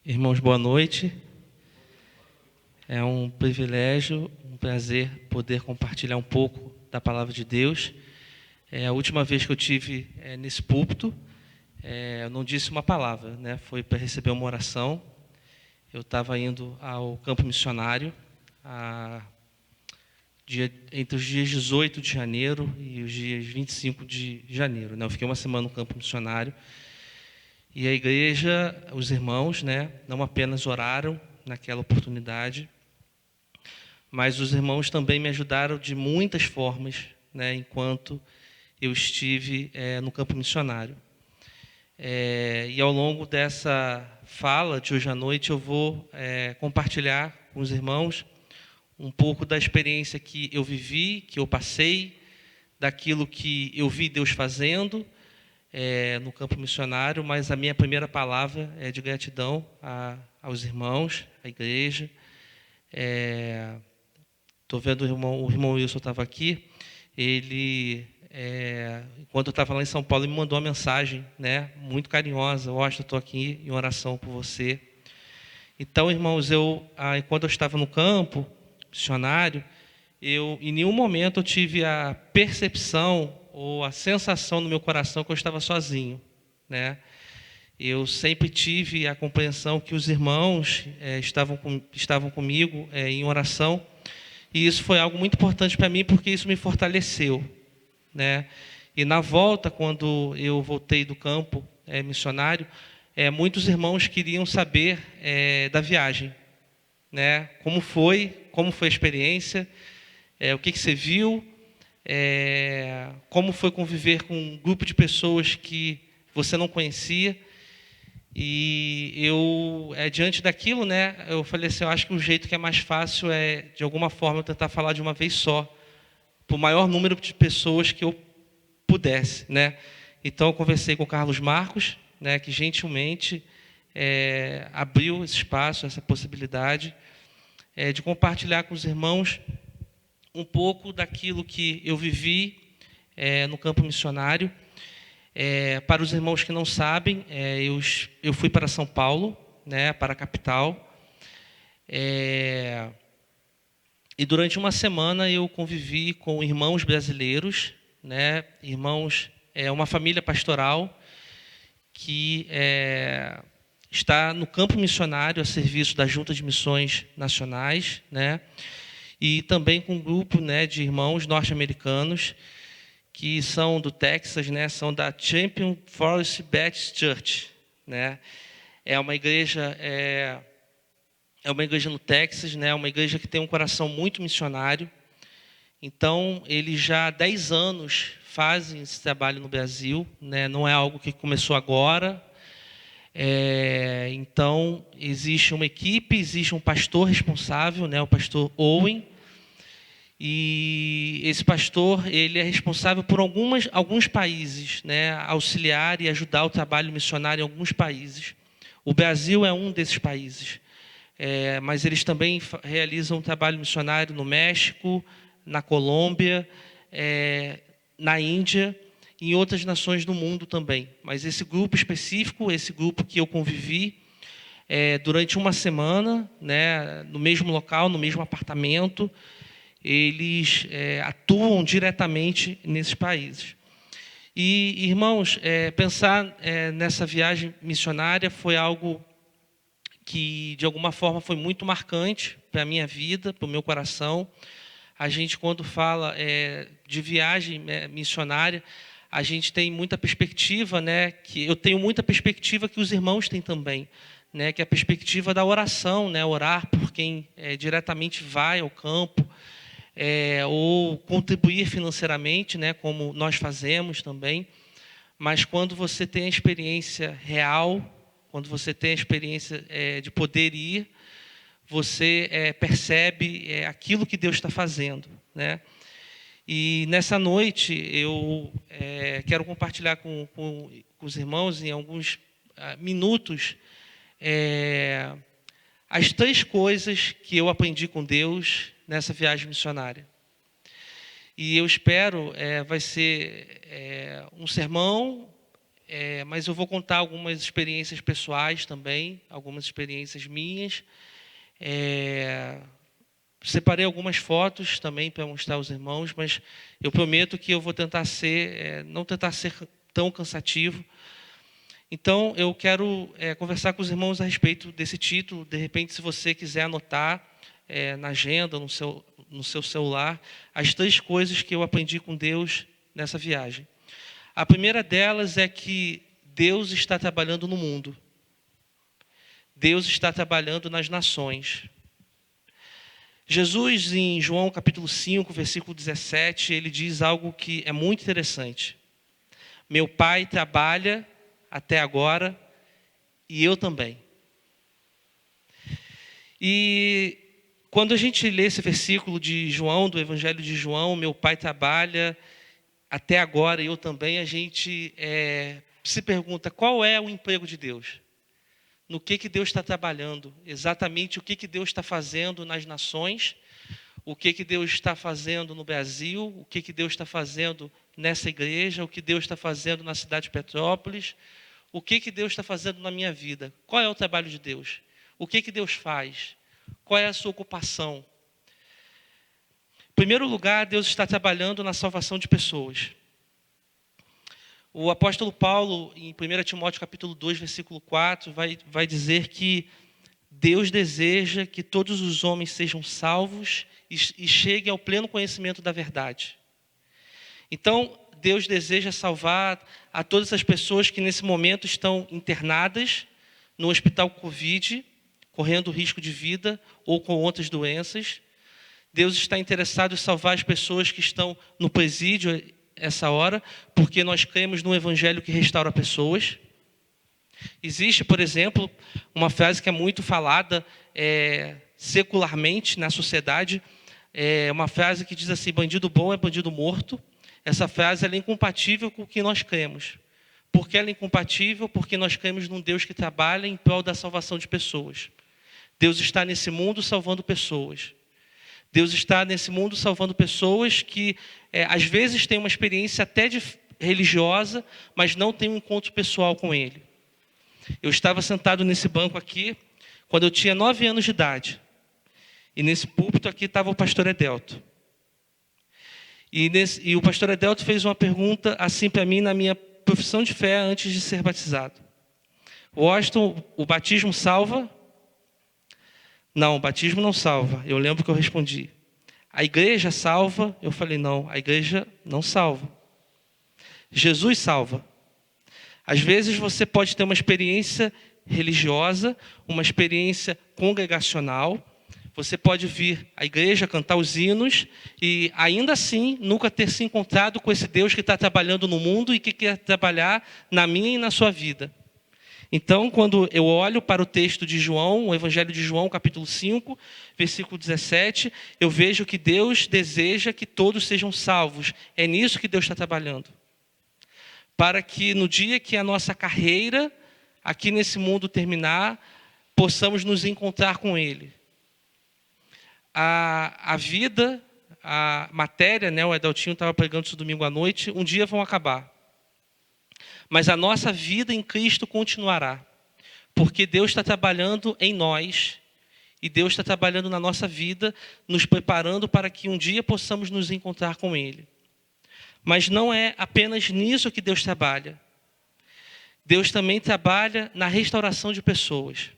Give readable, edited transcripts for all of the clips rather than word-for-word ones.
Irmãos, boa noite. É um privilégio, um prazer poder compartilhar um pouco da palavra de Deus. A última vez que eu tive nesse púlpito, eu não disse uma palavra, né? Foi para receber uma oração. Eu estava indo ao campo missionário entre os dias 18 de janeiro e os dias 25 de janeiro, né? Eu fiquei uma semana no campo missionário. E a igreja, os irmãos, né, não apenas oraram naquela oportunidade, mas os irmãos também me ajudaram de muitas formas, né, enquanto eu estive no campo missionário. E ao longo dessa fala de hoje à noite, eu vou compartilhar com os irmãos um pouco da experiência que eu vivi, que eu passei, daquilo que eu vi Deus fazendo no campo missionário, mas a minha primeira palavra é de gratidão aos irmãos, à igreja. Estou vendo o irmão Wilson estava aqui. Ele, enquanto eu estava lá em São Paulo, ele me mandou uma mensagem, né, muito carinhosa. Washington, estou aqui em oração por você. Então, irmãos, enquanto eu estava no campo missionário, em nenhum momento eu tive a percepção ou a sensação no meu coração que eu estava sozinho, né? Eu sempre tive a compreensão que os irmãos estavam comigo em oração, e isso foi algo muito importante para mim, porque isso me fortaleceu, né? E na volta, quando eu voltei do campo missionário, muitos irmãos queriam saber da viagem, né? Como foi a experiência, o que você viu, como foi conviver com um grupo de pessoas que você não conhecia. E eu, diante daquilo, né, eu falei assim, eu acho que o jeito que é mais fácil é, de alguma forma, eu tentar falar de uma vez só, para o maior número de pessoas que eu pudesse, né? Então, eu conversei com o Carlos Marcos, né, que gentilmente abriu esse espaço, essa possibilidade de compartilhar com os irmãos um pouco daquilo que eu vivi no campo missionário. Para os irmãos que não sabem, eu fui para São Paulo, né, para a capital, e durante uma semana eu convivi com irmãos brasileiros, né, uma família pastoral que está no campo missionário a serviço da Junta de Missões Nacionais, né, e também com um grupo, né, de irmãos norte-americanos que são do Texas, né, são da Champion Forest Baptist Church, né? É uma igreja no Texas, né? Uma igreja que tem um coração muito missionário. Então, eles já há 10 anos fazem esse trabalho no Brasil, né? Não é algo que começou agora. Então, existe uma equipe, existe um pastor responsável, né? O pastor Owen. E esse pastor, ele é responsável por alguns países, né, auxiliar e ajudar o trabalho missionário em alguns países. O Brasil é um desses países, mas eles também realizam um trabalho missionário no México, na Colômbia, na Índia e em outras nações do mundo também. Mas esse grupo específico, esse grupo que eu convivi durante uma semana, né, no mesmo local, no mesmo apartamento, eles atuam diretamente nesses países. E, irmãos, pensar nessa viagem missionária foi algo que, de alguma forma, foi muito marcante para a minha vida, para o meu coração. A gente, quando fala de viagem missionária, a gente tem muita perspectiva, né? Que eu tenho muita perspectiva que os irmãos têm também, né? Que é a perspectiva da oração, né? Orar por quem diretamente vai ao campo, ou contribuir financeiramente, né, como nós fazemos também. Mas quando você tem a experiência real, quando você tem a experiência de poder ir, você percebe aquilo que Deus está fazendo, né? E nessa noite eu quero compartilhar com os irmãos, em alguns minutos, as 3 coisas que eu aprendi com Deus nessa viagem missionária. E eu espero, vai ser um sermão mas eu vou contar algumas experiências pessoais também, algumas experiências minhas. Separei algumas fotos também para mostrar aos irmãos, mas eu prometo que eu vou tentar não tentar ser tão cansativo. Então, eu quero conversar com os irmãos a respeito desse título. De repente, se você quiser anotar na agenda, no seu celular, as 3 coisas que eu aprendi com Deus nessa viagem. A primeira delas é que Deus está trabalhando no mundo. Deus está trabalhando nas nações. Jesus, em João capítulo 5, versículo 17, ele diz algo que é muito interessante. Meu Pai trabalha até agora e eu também. E quando a gente lê esse versículo de João, do Evangelho de João, meu Pai trabalha até agora e eu também, a gente se pergunta qual é o emprego de Deus? No que Deus está trabalhando? Exatamente o que Deus está fazendo nas nações? O que Deus está fazendo no Brasil? O que Deus está fazendo nessa igreja? O que Deus está fazendo na cidade de Petrópolis? O que Deus está fazendo na minha vida? Qual é o trabalho de Deus? O que Deus faz? Qual é a sua ocupação? Em primeiro lugar, Deus está trabalhando na salvação de pessoas. O apóstolo Paulo, em 1 Timóteo capítulo 2, versículo 4, vai dizer que Deus deseja que todos os homens sejam salvos e cheguem ao pleno conhecimento da verdade. Então, Deus deseja salvar a todas as pessoas que nesse momento estão internadas no hospital Covid, correndo risco de vida ou com outras doenças. Deus está interessado em salvar as pessoas que estão no presídio essa hora, porque nós cremos no evangelho que restaura pessoas. Existe, por exemplo, uma frase que é muito falada secularmente na sociedade, uma frase que diz assim: bandido bom é bandido morto. Essa frase ela é incompatível com o que nós cremos. Por que ela é incompatível? Porque nós cremos num Deus que trabalha em prol da salvação de pessoas. Deus está nesse mundo salvando pessoas. Deus está nesse mundo salvando pessoas que, às vezes, têm uma experiência até religiosa, mas não têm um encontro pessoal com Ele. Eu estava sentado nesse banco aqui, quando eu tinha 9 anos de idade. E nesse púlpito aqui estava o pastor Edelto. E o pastor Edelto fez uma pergunta assim para mim na minha profissão de fé antes de ser batizado. Washington, o batismo salva? Não, o batismo não salva. Eu lembro que eu respondi. A igreja salva? Eu falei, não, a igreja não salva. Jesus salva. Às vezes você pode ter uma experiência religiosa, uma experiência congregacional. Você pode vir à igreja, cantar os hinos e ainda assim nunca ter se encontrado com esse Deus que está trabalhando no mundo e que quer trabalhar na minha e na sua vida. Então, quando eu olho para o texto de João, o Evangelho de João, capítulo 5, versículo 17, eu vejo que Deus deseja que todos sejam salvos. É nisso que Deus está trabalhando. Para que no dia que a nossa carreira aqui nesse mundo terminar, possamos nos encontrar com Ele. A vida, a matéria, o Edeltinho estava pregando isso domingo à noite, um dia vão acabar. Mas a nossa vida em Cristo continuará. Porque Deus está trabalhando em nós. E Deus está trabalhando na nossa vida, nos preparando para que um dia possamos nos encontrar com Ele. Mas não é apenas nisso que Deus trabalha. Deus também trabalha na restauração de pessoas.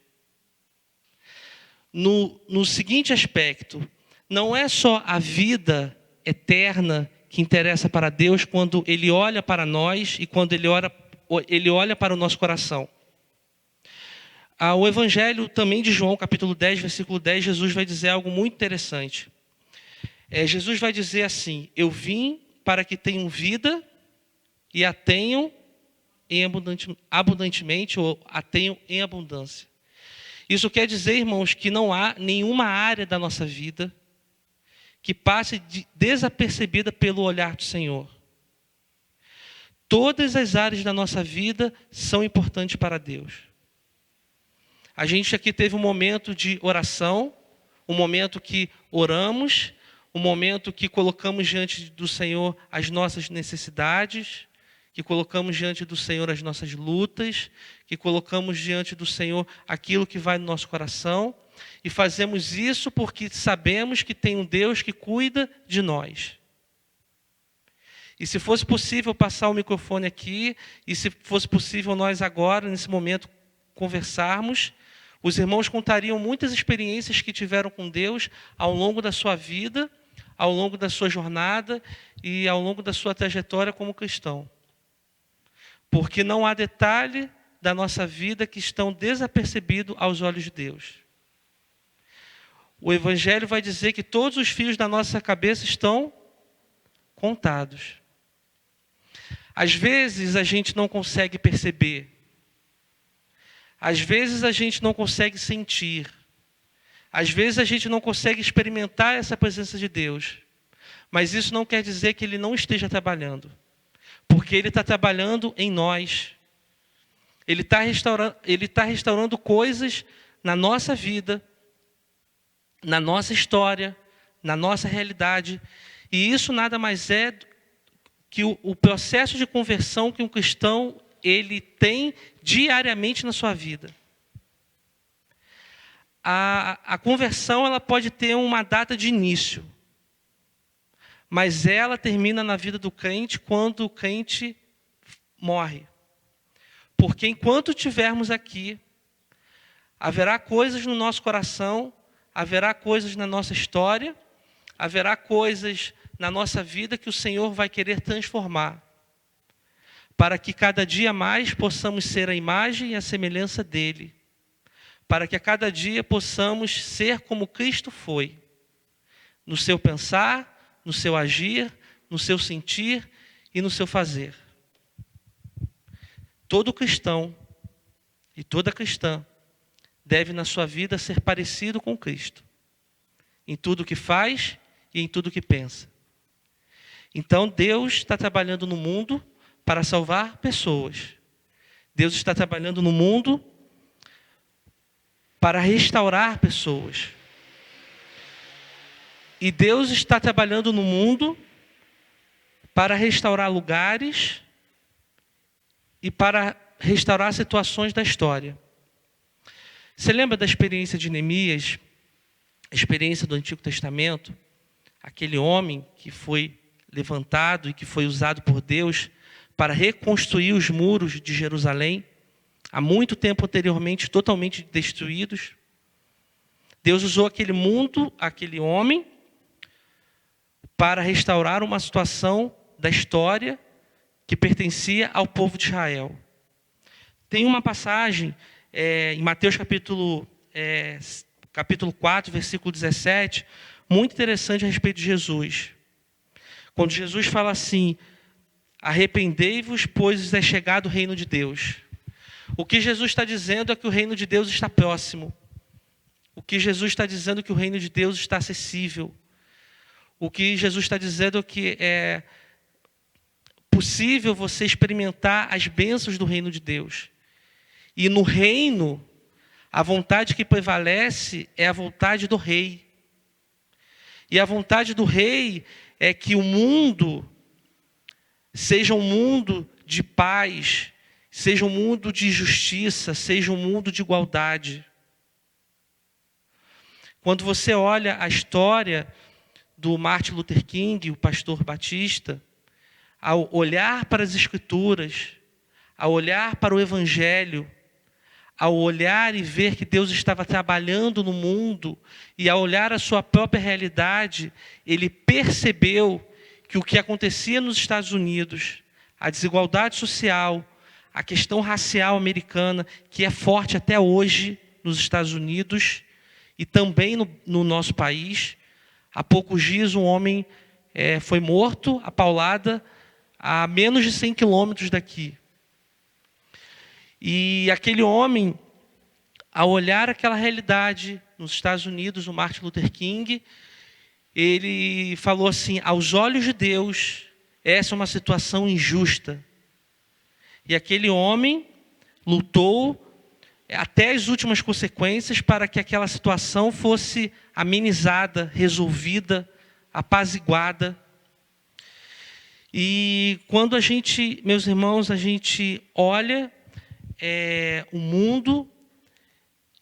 No seguinte aspecto, não é só a vida eterna que interessa para Deus quando Ele olha para nós e quando Ele olha para o nosso coração. O Evangelho também de João, capítulo 10, versículo 10, Jesus vai dizer algo muito interessante. Jesus vai dizer assim: eu vim para que tenham vida e a tenham abundantemente, ou a tenham em abundância. Isso quer dizer, irmãos, que não há nenhuma área da nossa vida que passe desapercebida pelo olhar do Senhor. Todas as áreas da nossa vida são importantes para Deus. A gente aqui teve um momento de oração, um momento que oramos, um momento que colocamos diante do Senhor as nossas necessidades, que colocamos diante do Senhor as nossas lutas, que colocamos diante do Senhor aquilo que vai no nosso coração, e fazemos isso porque sabemos que tem um Deus que cuida de nós. E se fosse possível passar o microfone aqui, e se fosse possível nós agora, nesse momento, conversarmos, os irmãos contariam muitas experiências que tiveram com Deus ao longo da sua vida, ao longo da sua jornada e ao longo da sua trajetória como cristão. Porque não há detalhe da nossa vida que estão desapercebidos aos olhos de Deus. O Evangelho vai dizer que todos os fios da nossa cabeça estão contados. Às vezes a gente não consegue perceber. Às vezes a gente não consegue sentir. Às vezes a gente não consegue experimentar essa presença de Deus. Mas isso não quer dizer que Ele não esteja trabalhando. Porque Ele está trabalhando em nós. Ele está restaurando coisas na nossa vida, na nossa história, na nossa realidade. E isso nada mais é que o processo de conversão que um cristão ele tem diariamente na sua vida. A conversão ela pode ter uma data de início, mas ela termina na vida do crente quando o crente morre. Porque enquanto estivermos aqui, haverá coisas no nosso coração, haverá coisas na nossa história, haverá coisas na nossa vida que o Senhor vai querer transformar, para que cada dia mais possamos ser a imagem e a semelhança dEle, para que a cada dia possamos ser como Cristo foi, no seu pensar, no seu agir, no seu sentir e no seu fazer. Todo cristão e toda cristã deve na sua vida ser parecido com Cristo, em tudo que faz e em tudo que pensa. Então Deus está trabalhando no mundo para salvar pessoas. Deus está trabalhando no mundo para restaurar pessoas. E Deus está trabalhando no mundo para restaurar lugares e para restaurar situações da história. Você lembra da experiência de Neemias, a experiência do Antigo Testamento? Aquele homem que foi levantado e que foi usado por Deus para reconstruir os muros de Jerusalém, há muito tempo anteriormente totalmente destruídos. Deus usou aquele mundo, aquele homem, para restaurar uma situação da história que pertencia ao povo de Israel. Tem uma passagem em Mateus capítulo 4, versículo 17, muito interessante a respeito de Jesus. Quando Jesus fala assim: arrependei-vos, pois é chegado o reino de Deus. O que Jesus está dizendo é que o reino de Deus está próximo. O que Jesus está dizendo é que o reino de Deus está acessível. O que Jesus está dizendo é que é possível você experimentar as bênçãos do reino de Deus. E no reino, a vontade que prevalece é a vontade do rei. E a vontade do rei é que o mundo seja um mundo de paz, seja um mundo de justiça, seja um mundo de igualdade. Quando você olha a história do Martin Luther King, o pastor batista, ao olhar para as Escrituras, ao olhar para o Evangelho, ao olhar e ver que Deus estava trabalhando no mundo, e ao olhar a sua própria realidade, ele percebeu que o que acontecia nos Estados Unidos, a desigualdade social, a questão racial americana, que é forte até hoje nos Estados Unidos e também no nosso país. Há poucos dias um homem foi morto a paulada a menos de 100 quilômetros daqui. E aquele homem, ao olhar aquela realidade nos Estados Unidos, o Martin Luther King, ele falou assim: aos olhos de Deus, essa é uma situação injusta. E aquele homem lutou até as últimas consequências para que aquela situação fosse amenizada, resolvida, apaziguada. E quando a gente, meus irmãos, a gente olha o mundo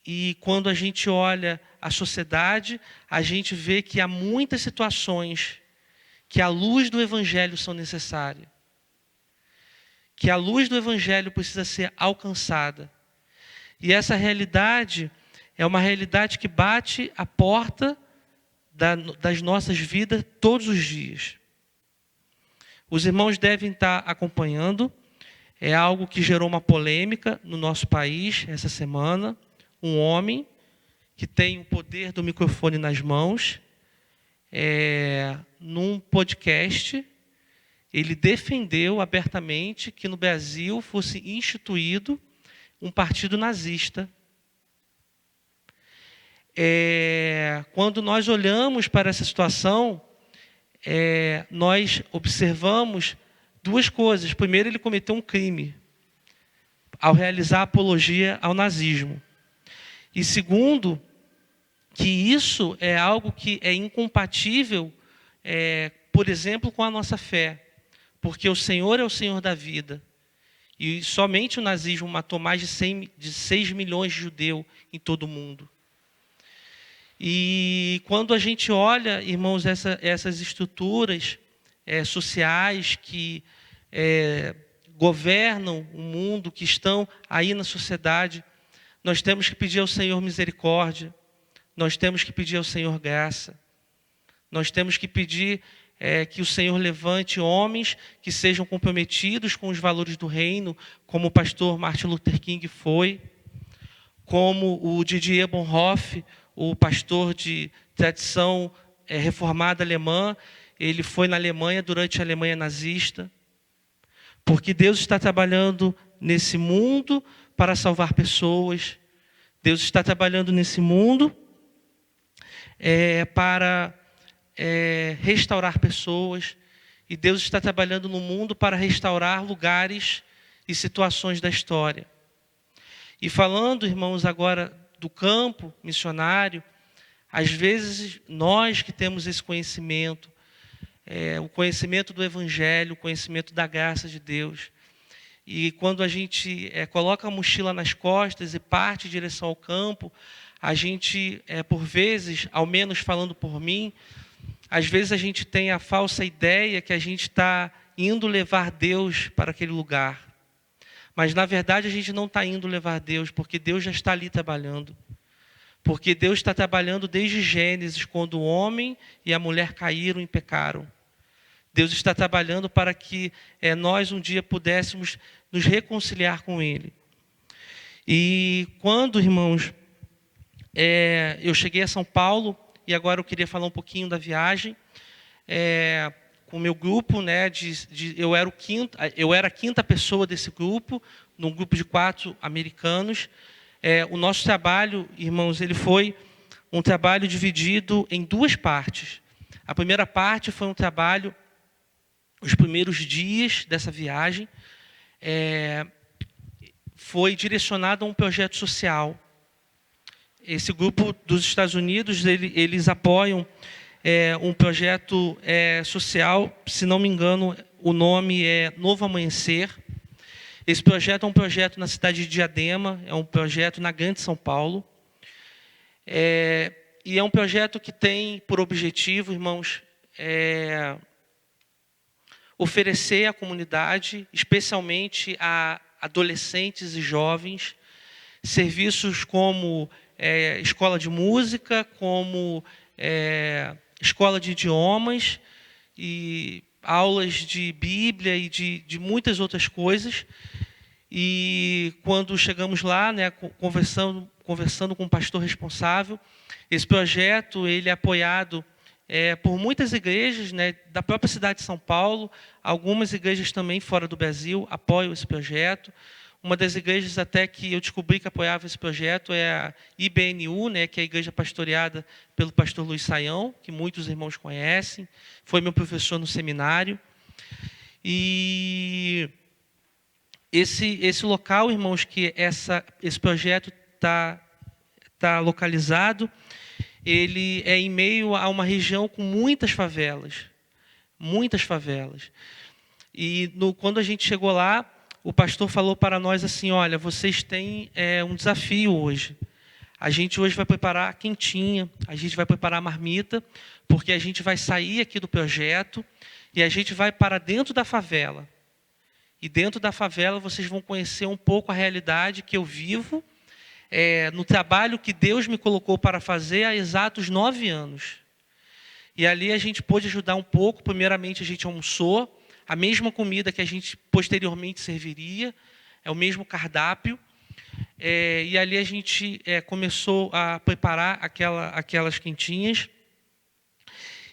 e quando a gente olha a sociedade, a gente vê que há muitas situações que à luz do Evangelho são necessárias. Que a luz do Evangelho precisa ser alcançada. E essa realidade é uma realidade que bate a porta das nossas vidas todos os dias. Os irmãos devem estar acompanhando. É algo que gerou uma polêmica no nosso país essa semana. Um homem que tem o poder do microfone nas mãos, num podcast, ele defendeu abertamente que no Brasil fosse instituído um partido nazista. Quando nós olhamos para essa situação, nós observamos duas coisas. Primeiro, ele cometeu um crime ao realizar apologia ao nazismo. E segundo, que isso é algo que é incompatível, por exemplo, com a nossa fé. Porque o Senhor é o Senhor da vida. E somente o nazismo matou mais de 6 milhões de judeus em todo o mundo. E quando a gente olha, irmãos, essas estruturas sociais que governam o mundo, que estão aí na sociedade, nós temos que pedir ao Senhor misericórdia, nós temos que pedir ao Senhor graça, nós temos que pedir que o Senhor levante homens que sejam comprometidos com os valores do reino, como o pastor Martin Luther King foi, como o Didier Bonhoeffer, o pastor de tradição reformada alemã, ele foi na Alemanha durante a Alemanha nazista, porque Deus está trabalhando nesse mundo para salvar pessoas, Deus está trabalhando nesse mundo para restaurar pessoas, e Deus está trabalhando no mundo para restaurar lugares e situações da história. E falando, irmãos, agora do campo missionário, às vezes nós que temos esse conhecimento, o conhecimento do Evangelho, o conhecimento da graça de Deus, e quando a gente coloca a mochila nas costas e parte em direção ao campo, a gente, por vezes, ao menos falando por mim, às vezes a gente tem a falsa ideia que a gente está indo levar Deus para aquele lugar. Mas, na verdade, a gente não está indo levar Deus, porque Deus já está ali trabalhando. Porque Deus está trabalhando desde Gênesis, quando o homem e a mulher caíram e pecaram. Deus está trabalhando para que nós um dia pudéssemos nos reconciliar com Ele. E quando, irmãos, eu cheguei a São Paulo, e agora eu queria falar um pouquinho da viagem, com o meu grupo, eu era a quinta pessoa desse grupo, num grupo de 4 americanos. O nosso trabalho, irmãos, ele foi um trabalho dividido em 2 partes. A primeira parte foi um trabalho, os primeiros dias dessa viagem, foi direcionado a um projeto social. Esse grupo dos Estados Unidos, eles apoiam um projeto social, se não me engano, o nome é Novo Amanhecer. Esse projeto é um projeto na cidade de Diadema, é um projeto na Grande São Paulo. E é um projeto que tem por objetivo, irmãos, oferecer à comunidade, especialmente a adolescentes e jovens, serviços como escola de música, como escola de idiomas e aulas de Bíblia e de muitas outras coisas. E quando chegamos lá, conversando com o pastor responsável, esse projeto ele é apoiado por muitas igrejas, da própria cidade de São Paulo. Algumas igrejas também fora do Brasil apoiam esse projeto. Uma das igrejas até que eu descobri que apoiava esse projeto é a IBNU, que é a igreja pastoreada pelo pastor Luiz Saião, que muitos irmãos conhecem, foi meu professor no seminário. E esse local, irmãos, que esse projeto está localizado, ele é em meio a uma região com muitas favelas. Muitas favelas. E quando a gente chegou lá, o pastor falou para nós assim, olha, vocês têm um desafio hoje. A gente hoje vai preparar a quentinha, a gente vai preparar a marmita, porque a gente vai sair aqui do projeto e a gente vai para dentro da favela. E dentro da favela vocês vão conhecer um pouco a realidade que eu vivo, no trabalho que Deus me colocou para fazer há exatos 9 anos. E ali a gente pôde ajudar um pouco. Primeiramente a gente almoçou, a mesma comida que a gente posteriormente serviria, é o mesmo cardápio. E ali a gente começou a preparar aquelas quentinhas.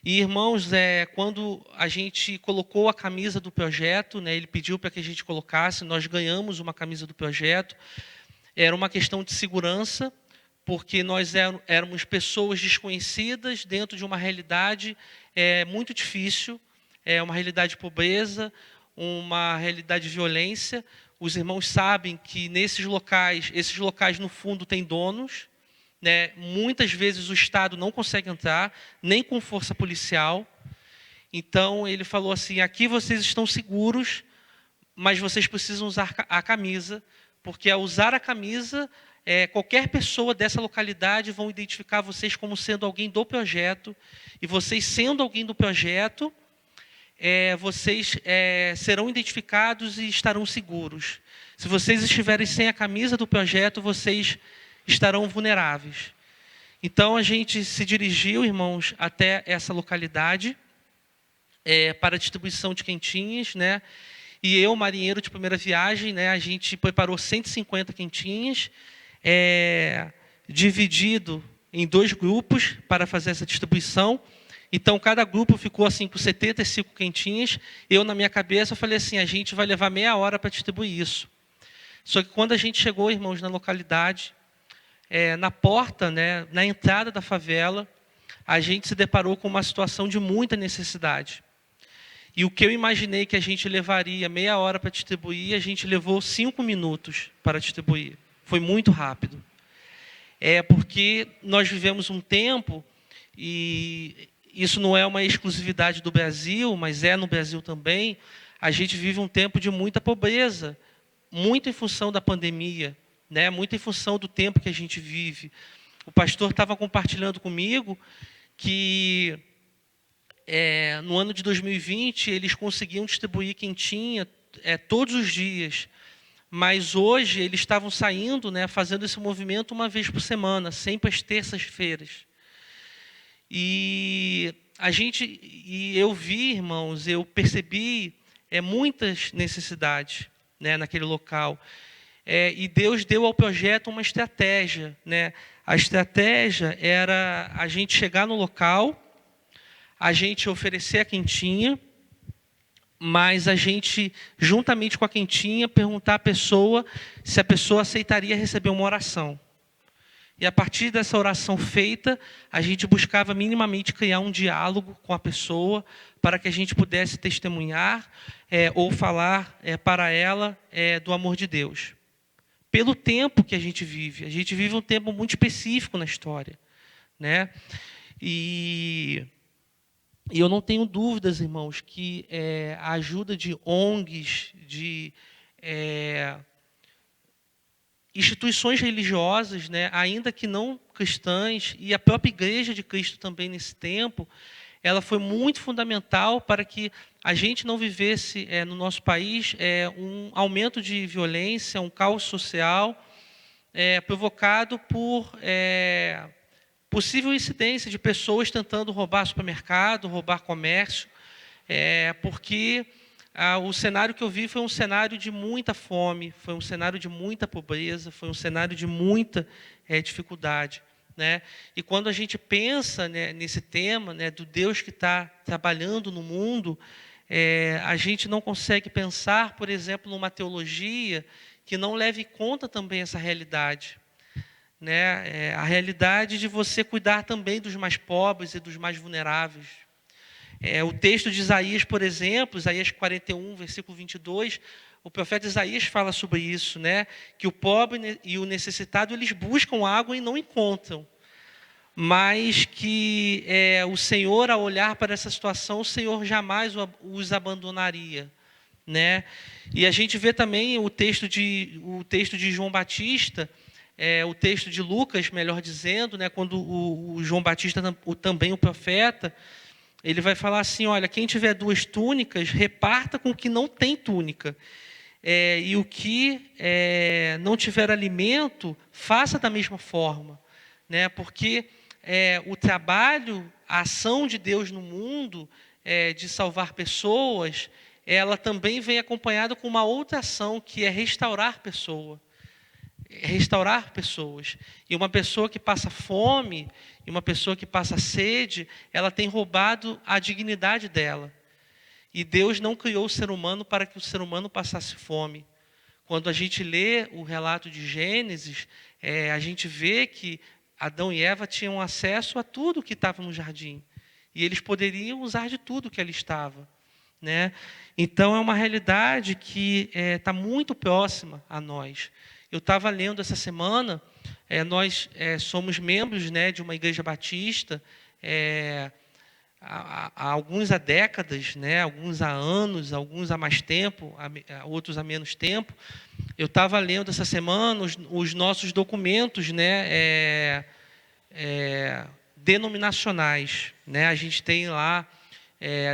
E, irmãos, quando a gente colocou a camisa do projeto, né, ele pediu para que a gente colocasse, nós ganhamos uma camisa do projeto. Era uma questão de segurança, porque nós éramos pessoas desconhecidas dentro de uma realidade muito difícil, uma realidade de pobreza, uma realidade de violência. Os irmãos sabem que esses locais no fundo têm donos, né? Muitas vezes o Estado não consegue entrar, nem com força policial. Então ele falou assim, aqui vocês estão seguros, mas vocês precisam usar a camisa, porque ao usar a camisa, qualquer pessoa dessa localidade vão identificar vocês como sendo alguém do projeto, e vocês sendo alguém do projeto, vocês serão identificados e estarão seguros. Se vocês estiverem sem a camisa do projeto, vocês estarão vulneráveis. Então, a gente se dirigiu, irmãos, até essa localidade para a distribuição de quentinhas, né? E eu, marinheiro de primeira viagem, né, a gente preparou 150 quentinhas, dividido em 2 grupos para fazer essa distribuição. Então, cada grupo ficou assim com 75 quentinhas. Eu, na minha cabeça, falei assim, a gente vai levar meia hora para distribuir isso. Só que quando a gente chegou, irmãos, na localidade, na porta, né, na entrada da favela, a gente se deparou com uma situação de muita necessidade. E o que eu imaginei que a gente levaria meia hora para distribuir, a gente levou 5 minutos para distribuir. Foi muito rápido. Porque nós vivemos um tempo, e isso não é uma exclusividade do Brasil, mas no Brasil também, a gente vive um tempo de muita pobreza, muito em função da pandemia, né? Muito em função do tempo que a gente vive. O pastor estava compartilhando comigo que no ano de 2020 eles conseguiam distribuir quentinha todos os dias, mas hoje eles estavam saindo, né, fazendo esse movimento uma vez por semana, sempre às terças-feiras. E eu vi, irmãos, eu percebi muitas necessidades, né, naquele local. E Deus deu ao projeto uma estratégia, né? A estratégia era a gente chegar no local, a gente oferecer a quentinha, mas a gente, juntamente com a quentinha, perguntar à pessoa se a pessoa aceitaria receber uma oração. E a partir dessa oração feita, a gente buscava minimamente criar um diálogo com a pessoa para que a gente pudesse testemunhar ou falar para ela do amor de Deus. Pelo tempo que a gente vive um tempo muito específico na história, né? E eu não tenho dúvidas, irmãos, que a ajuda de ONGs, de instituições religiosas, né, ainda que não cristãs, e a própria Igreja de Cristo também nesse tempo, ela foi muito fundamental para que a gente não vivesse no nosso país um aumento de violência, um caos social provocado por possível incidência de pessoas tentando roubar supermercado, roubar comércio, porque o cenário que eu vi foi um cenário de muita fome, foi um cenário de muita pobreza, foi um cenário de muita dificuldade, né? E quando a gente pensa, né, nesse tema, né, do Deus que está trabalhando no mundo, a gente não consegue pensar, por exemplo, numa teologia que não leve em conta também essa realidade, né? A realidade de você cuidar também dos mais pobres e dos mais vulneráveis. O texto de Isaías, por exemplo, Isaías 41, versículo 22, o profeta Isaías fala sobre isso, né? Que o pobre e o necessitado, eles buscam água e não encontram. Mas que o Senhor, ao olhar para essa situação, o Senhor jamais os abandonaria, né? E a gente vê também o texto de João Batista, o texto de Lucas, melhor dizendo, né, quando o João Batista, também o profeta, ele vai falar assim, olha, quem tiver 2 túnicas, reparta com o que não tem túnica. E o que não tiver alimento, faça da mesma forma, né? Porque o trabalho, a ação de Deus no mundo, de salvar pessoas, ela também vem acompanhada com uma outra ação, que é restaurar pessoas. E uma pessoa que passa fome, e uma pessoa que passa sede, ela tem roubado a dignidade dela. E Deus não criou o ser humano para que o ser humano passasse fome. Quando a gente lê o relato de Gênesis, a gente vê que Adão e Eva tinham acesso a tudo que estava no jardim. E eles poderiam usar de tudo que ali estava, né? Então, é uma realidade que está muito próxima a nós. Eu estava lendo essa semana, nós somos membros, né, de uma igreja batista, há alguns há décadas, né, alguns há anos, alguns há mais tempo, outros há menos tempo. Eu estava lendo essa semana os nossos documentos, né, denominacionais, né? A gente tem lá,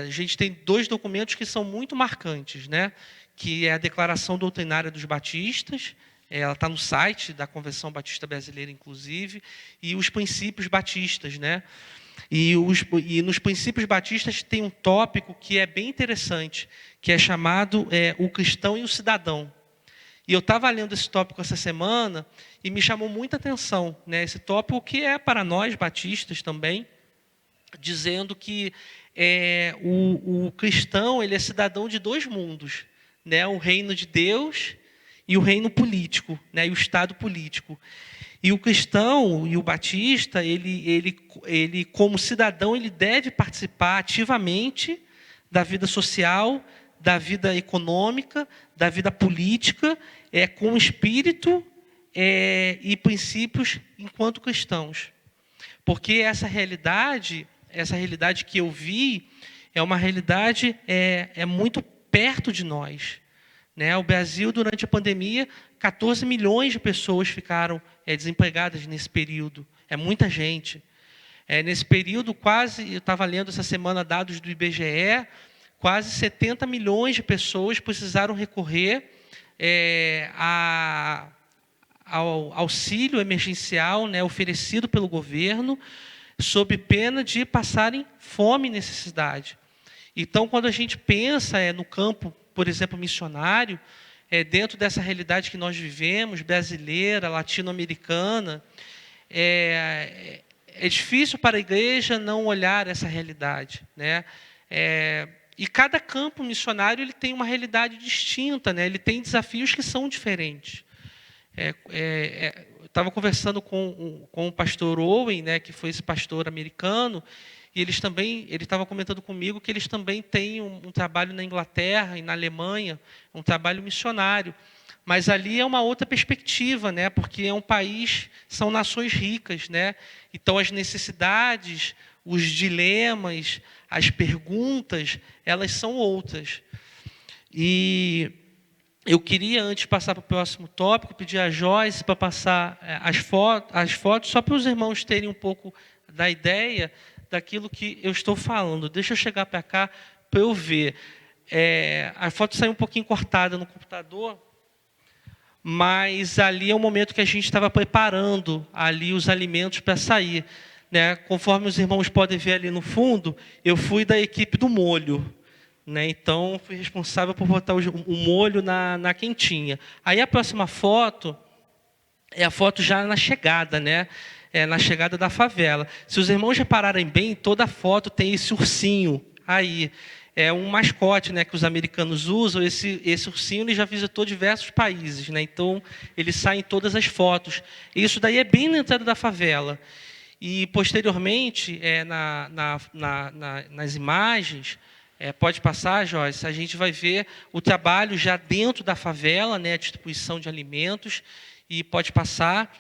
a gente tem 2 documentos que são muito marcantes, né? Que é a Declaração Doutrinária dos Batistas, ela está no site da Convenção Batista Brasileira, inclusive, e os Princípios Batistas, né? E nos Princípios Batistas tem um tópico que é bem interessante, que é chamado o cristão e o cidadão. E eu estava lendo esse tópico essa semana e me chamou muita atenção, né, esse tópico que é para nós batistas também, dizendo que o cristão ele é cidadão de 2 mundos, né, o reino de Deus e o reino político, né, e o Estado político. E o cristão e o batista, ele como cidadão, ele deve participar ativamente da vida social, da vida econômica, da vida política, com espírito e princípios enquanto cristãos. Porque essa realidade que eu vi, é uma realidade muito perto de nós, né? O Brasil, durante a pandemia, 14 milhões de pessoas ficaram desempregadas nesse período. É muita gente. Nesse período, eu estava lendo essa semana dados do IBGE, quase 70 milhões de pessoas precisaram recorrer ao auxílio emergencial, né, oferecido pelo governo, sob pena de passarem fome e necessidade. Então, quando a gente pensa no campo, por exemplo, missionário, dentro dessa realidade que nós vivemos, brasileira, latino-americana, é difícil para a igreja não olhar essa realidade, né? E cada campo missionário ele tem uma realidade distinta, né? Ele tem desafios que são diferentes. Eu estava conversando com o pastor Owen, né, que foi esse pastor americano, e ele estava comentando comigo que eles também têm um trabalho na Inglaterra e na Alemanha, um trabalho missionário. Mas ali é uma outra perspectiva, né, porque é um país, são nações ricas, né? Então as necessidades, os dilemas, as perguntas, elas são outras. E eu queria, antes de passar para o próximo tópico, pedir a Joyce para passar as fotos, só para os irmãos terem um pouco da ideia daquilo que eu estou falando. Deixa eu chegar para cá para eu ver. A foto saiu um pouquinho cortada no computador, mas ali é o momento que a gente estava preparando ali os alimentos para sair, né? Conforme os irmãos podem ver ali no fundo, eu fui da equipe do molho, né? Então, fui responsável por botar o molho na quentinha. Aí a próxima foto é a foto já na chegada, né? Na chegada da favela. Se os irmãos repararem bem, toda foto tem esse ursinho aí. É um mascote, né, que os americanos usam. Esse ursinho ele já visitou diversos países, né? Então, ele sai em todas as fotos. Isso daí é bem na entrada da favela. E, posteriormente, nas imagens, pode passar, Joyce, a gente vai ver o trabalho já dentro da favela, né, a distribuição de alimentos, e pode passar.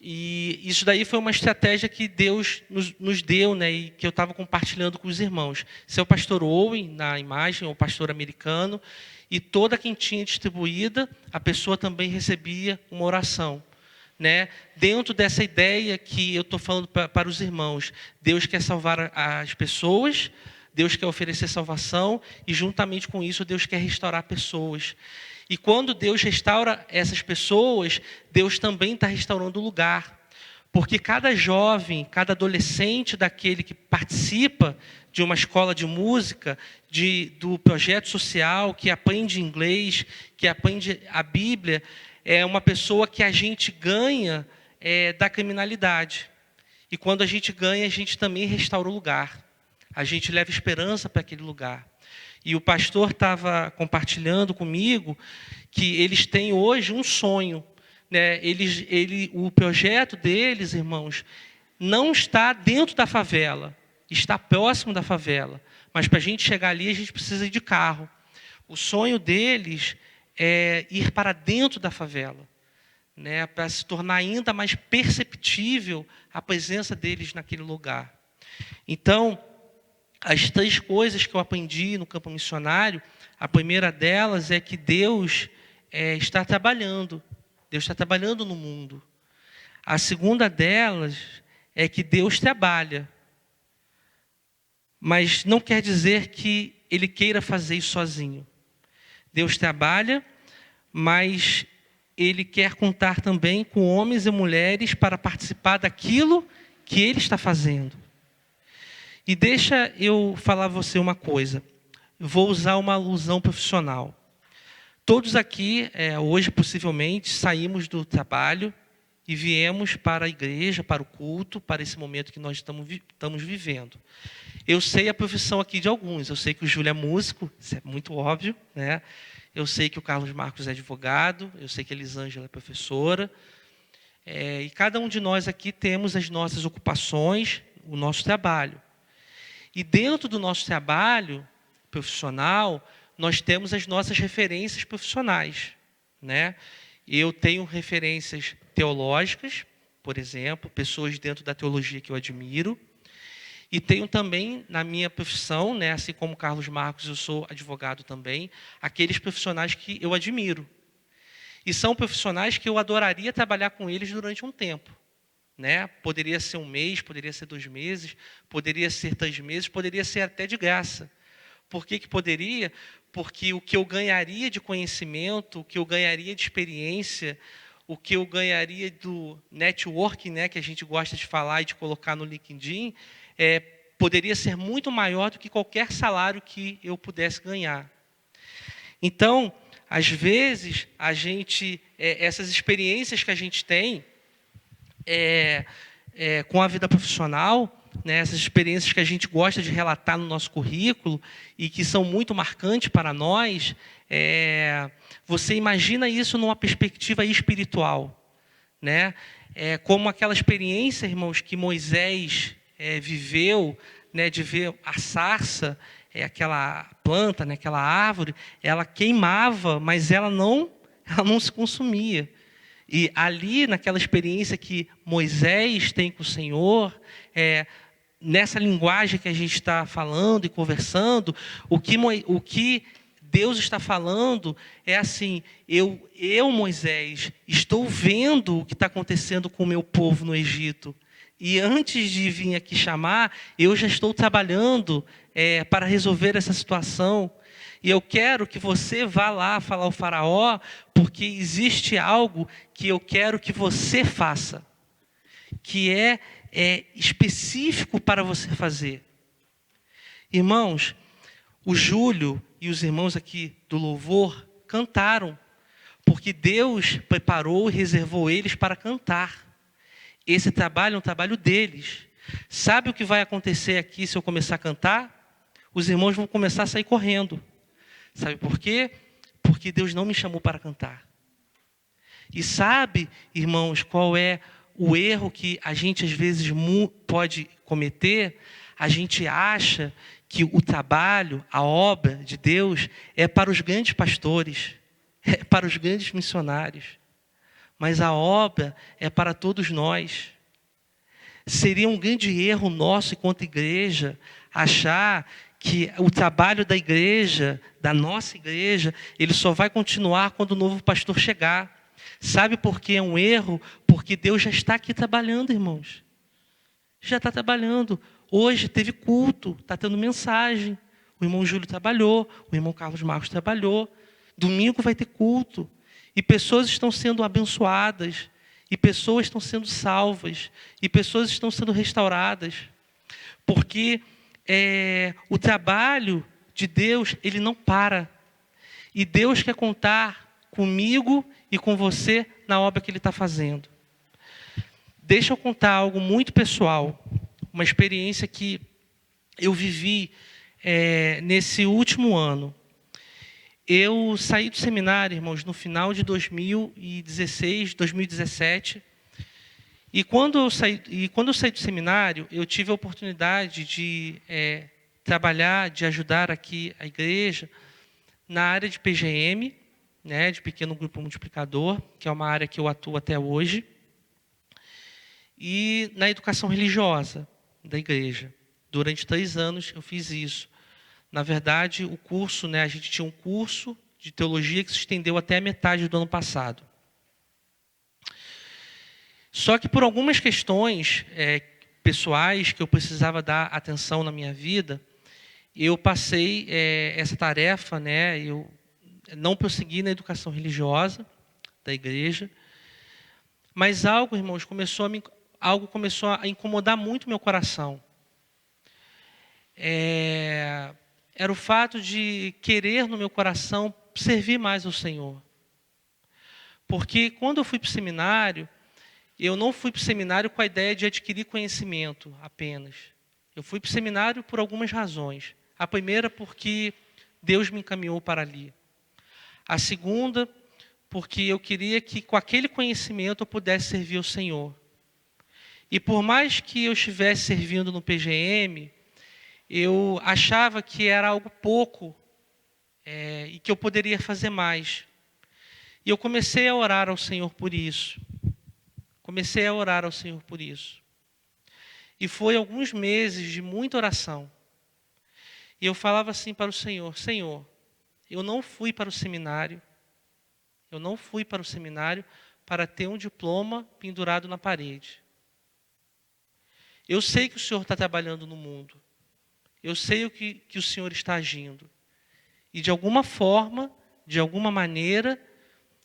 E isso daí foi uma estratégia que Deus nos deu, né, e que eu estava compartilhando com os irmãos. Esse é o pastor Owen, na imagem, o pastor americano, e toda quentinha distribuída, a pessoa também recebia uma oração. Né? Dentro dessa ideia que eu estou falando para os irmãos, Deus quer salvar as pessoas, Deus quer oferecer salvação, e juntamente com isso Deus quer restaurar pessoas. E quando Deus restaura essas pessoas, Deus também está restaurando o lugar. Porque cada jovem, cada adolescente daquele que participa de uma escola de música, do projeto social, que aprende inglês, que aprende a Bíblia, é uma pessoa que a gente ganha da criminalidade. E quando a gente ganha, a gente também restaura o lugar. A gente leva esperança para aquele lugar. E o pastor estava compartilhando comigo que eles têm hoje um sonho. Né? O projeto deles, irmãos, não está dentro da favela, está próximo da favela. Mas para a gente chegar ali, a gente precisa ir de carro. O sonho deles é ir para dentro da favela, né? Para se tornar ainda mais perceptível a presença deles naquele lugar. Então, as 3 coisas que eu aprendi no campo missionário, a primeira delas é que Deus está trabalhando. Deus está trabalhando no mundo. A segunda delas é que Deus trabalha. Mas não quer dizer que Ele queira fazer isso sozinho. Deus trabalha, mas Ele quer contar também com homens e mulheres para participar daquilo que Ele está fazendo. E deixa eu falar a você uma coisa. Eu vou usar uma alusão profissional. Todos aqui, hoje possivelmente, saímos do trabalho e viemos para a igreja, para o culto, para esse momento que nós estamos vivendo. Eu sei a profissão aqui de alguns. Eu sei que o Júlio é músico, isso é muito óbvio, né? Eu sei que o Carlos Marcos é advogado, eu sei que a Elisângela é professora. E cada um de nós aqui temos as nossas ocupações, o nosso trabalho. E dentro do nosso trabalho profissional, nós temos as nossas referências profissionais, né? Eu tenho referências teológicas, por exemplo, pessoas dentro da teologia que eu admiro. E tenho também, na minha profissão, né, assim como Carlos Marcos, eu sou advogado também, aqueles profissionais que eu admiro. E são profissionais que eu adoraria trabalhar com eles durante um tempo. Né? Poderia ser 1 mês, poderia ser 2 meses, poderia ser 3 meses, poderia ser até de graça. Por que poderia? Porque o que eu ganharia de conhecimento, o que eu ganharia de experiência, o que eu ganharia do networking, né, que a gente gosta de falar e de colocar no LinkedIn, poderia ser muito maior do que qualquer salário que eu pudesse ganhar. Então, às vezes, essas experiências que a gente tem com a vida profissional, né, essas experiências que a gente gosta de relatar no nosso currículo e que são muito marcantes para nós, você imagina isso numa perspectiva espiritual, né? Como aquela experiência, irmãos, que Moisés viveu, né, de ver a sarça, aquela planta, né, aquela árvore, ela queimava, mas ela não se consumia. E ali, naquela experiência que Moisés tem com o Senhor, nessa linguagem que a gente está falando e conversando, o que Deus está falando é assim: eu, Moisés, estou vendo o que está acontecendo com o meu povo no Egito. E antes de vir aqui chamar, eu já estou trabalhando para resolver essa situação. E eu quero que você vá lá falar ao faraó, porque existe algo que eu quero que você faça, que é específico para você fazer. Irmãos, o Júlio e os irmãos aqui do louvor cantaram, porque Deus preparou e reservou eles para cantar. Esse trabalho é um trabalho deles. Sabe o que vai acontecer aqui se eu começar a cantar? Os irmãos vão começar a sair correndo. Sabe por quê? Porque Deus não me chamou para cantar. E sabe, irmãos, qual é o erro que a gente às vezes pode cometer? A gente acha que o trabalho, a obra de Deus é para os grandes pastores, é para os grandes missionários. Mas a obra é para todos nós. Seria um grande erro nosso enquanto igreja achar que o trabalho da igreja, da nossa igreja, ele só vai continuar quando o novo pastor chegar. Sabe por que é um erro? Porque Deus já está aqui trabalhando, irmãos. Já está trabalhando. Hoje teve culto, está tendo mensagem. O irmão Júlio trabalhou, o irmão Carlos Marcos trabalhou. Domingo vai ter culto. E pessoas estão sendo abençoadas. E pessoas estão sendo salvas. E pessoas estão sendo restauradas. Porque o trabalho de Deus, ele não para. E Deus quer contar comigo e com você na obra que Ele está fazendo. Deixa eu contar algo muito pessoal. Uma experiência que eu vivi nesse último ano. Eu saí do seminário, irmãos, no final de 2016, 2017. E quando eu saí do seminário, eu tive a oportunidade de trabalhar, de ajudar aqui a igreja na área de PGM, né, de pequeno grupo multiplicador, que é uma área que eu atuo até hoje, e na educação religiosa da igreja. Durante 3 anos eu fiz isso. Na verdade, o curso, né, a gente tinha um curso de teologia que se estendeu até a metade do ano passado. Só que por algumas questões pessoais que eu precisava dar atenção na minha vida, eu passei essa tarefa, né, eu não prossegui na educação religiosa da igreja, mas algo, irmãos, começou a incomodar muito meu coração. Era o fato de querer no meu coração servir mais ao Senhor. Porque quando eu fui para o seminário, eu não fui para o seminário com a ideia de adquirir conhecimento apenas. Eu fui para o seminário por algumas razões. A primeira, porque Deus me encaminhou para ali. A segunda, porque eu queria que com aquele conhecimento eu pudesse servir ao Senhor. E por mais que eu estivesse servindo no PGM, eu achava que era algo pouco e que eu poderia fazer mais. E eu comecei a orar ao Senhor por isso. Comecei a orar ao Senhor por isso. E foi alguns meses de muita oração. E eu falava assim para o Senhor: Senhor, eu não fui para o seminário. Eu não fui para o seminário para ter um diploma pendurado na parede. Eu sei que o Senhor está trabalhando no mundo. Eu sei que o Senhor está agindo. E de alguma forma, de alguma maneira,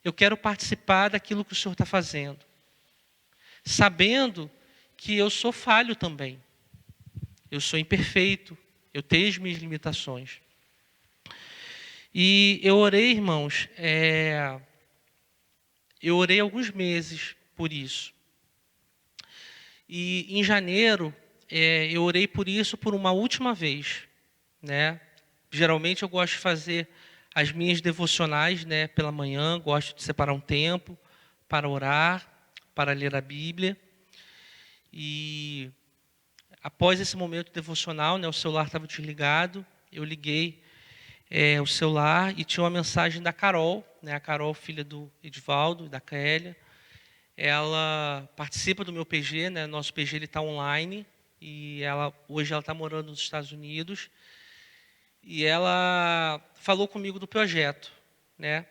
eu quero participar daquilo que o Senhor está fazendo. Sabendo que eu sou falho também. Eu sou imperfeito. Eu tenho as minhas limitações. E eu orei, irmãos, eu orei alguns meses por isso. E em janeiro, eu orei por isso por uma última vez, né? Geralmente eu gosto de fazer as minhas devocionais, né, pela manhã, gosto de separar um tempo para orar, para ler a Bíblia. E após esse momento devocional, né, o celular estava desligado, eu liguei o celular e tinha uma mensagem da Carol, né, a Carol, filha do Edivaldo e da Kélia. Ela participa do meu PG, né, nosso PG está online, e hoje ela está morando nos Estados Unidos. E ela falou comigo do projeto, né?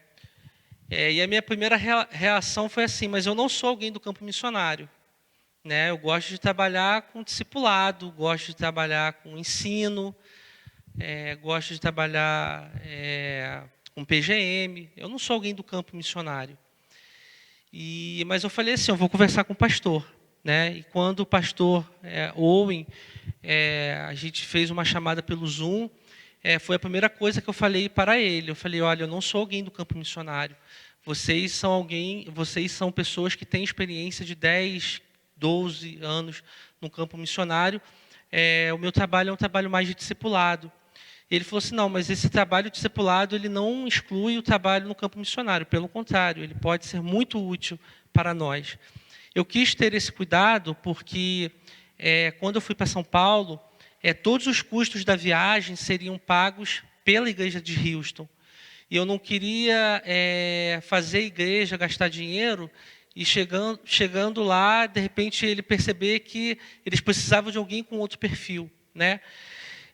E a minha primeira reação foi assim: mas eu não sou alguém do campo missionário, né? Eu gosto de trabalhar com discipulado, gosto de trabalhar com ensino, gosto de trabalhar com PGM. Eu não sou alguém do campo missionário. Mas eu falei assim: eu vou conversar com o pastor, né? E quando o pastor Owen, a gente fez uma chamada pelo Zoom, foi a primeira coisa que eu falei para ele. Eu falei: olha, eu não sou alguém do campo missionário. Vocês são pessoas que têm experiência de 10, 12 anos no campo missionário. O meu trabalho é um trabalho mais de discipulado. Ele falou assim: não, mas esse trabalho de discipulado ele não exclui o trabalho no campo missionário. Pelo contrário, ele pode ser muito útil para nós. Eu quis ter esse cuidado porque quando eu fui para São Paulo, todos os custos da viagem seriam pagos pela igreja de Houston. E eu não queria fazer a igreja gastar dinheiro e chegando lá, de repente, ele perceber que eles precisavam de alguém com outro perfil, né?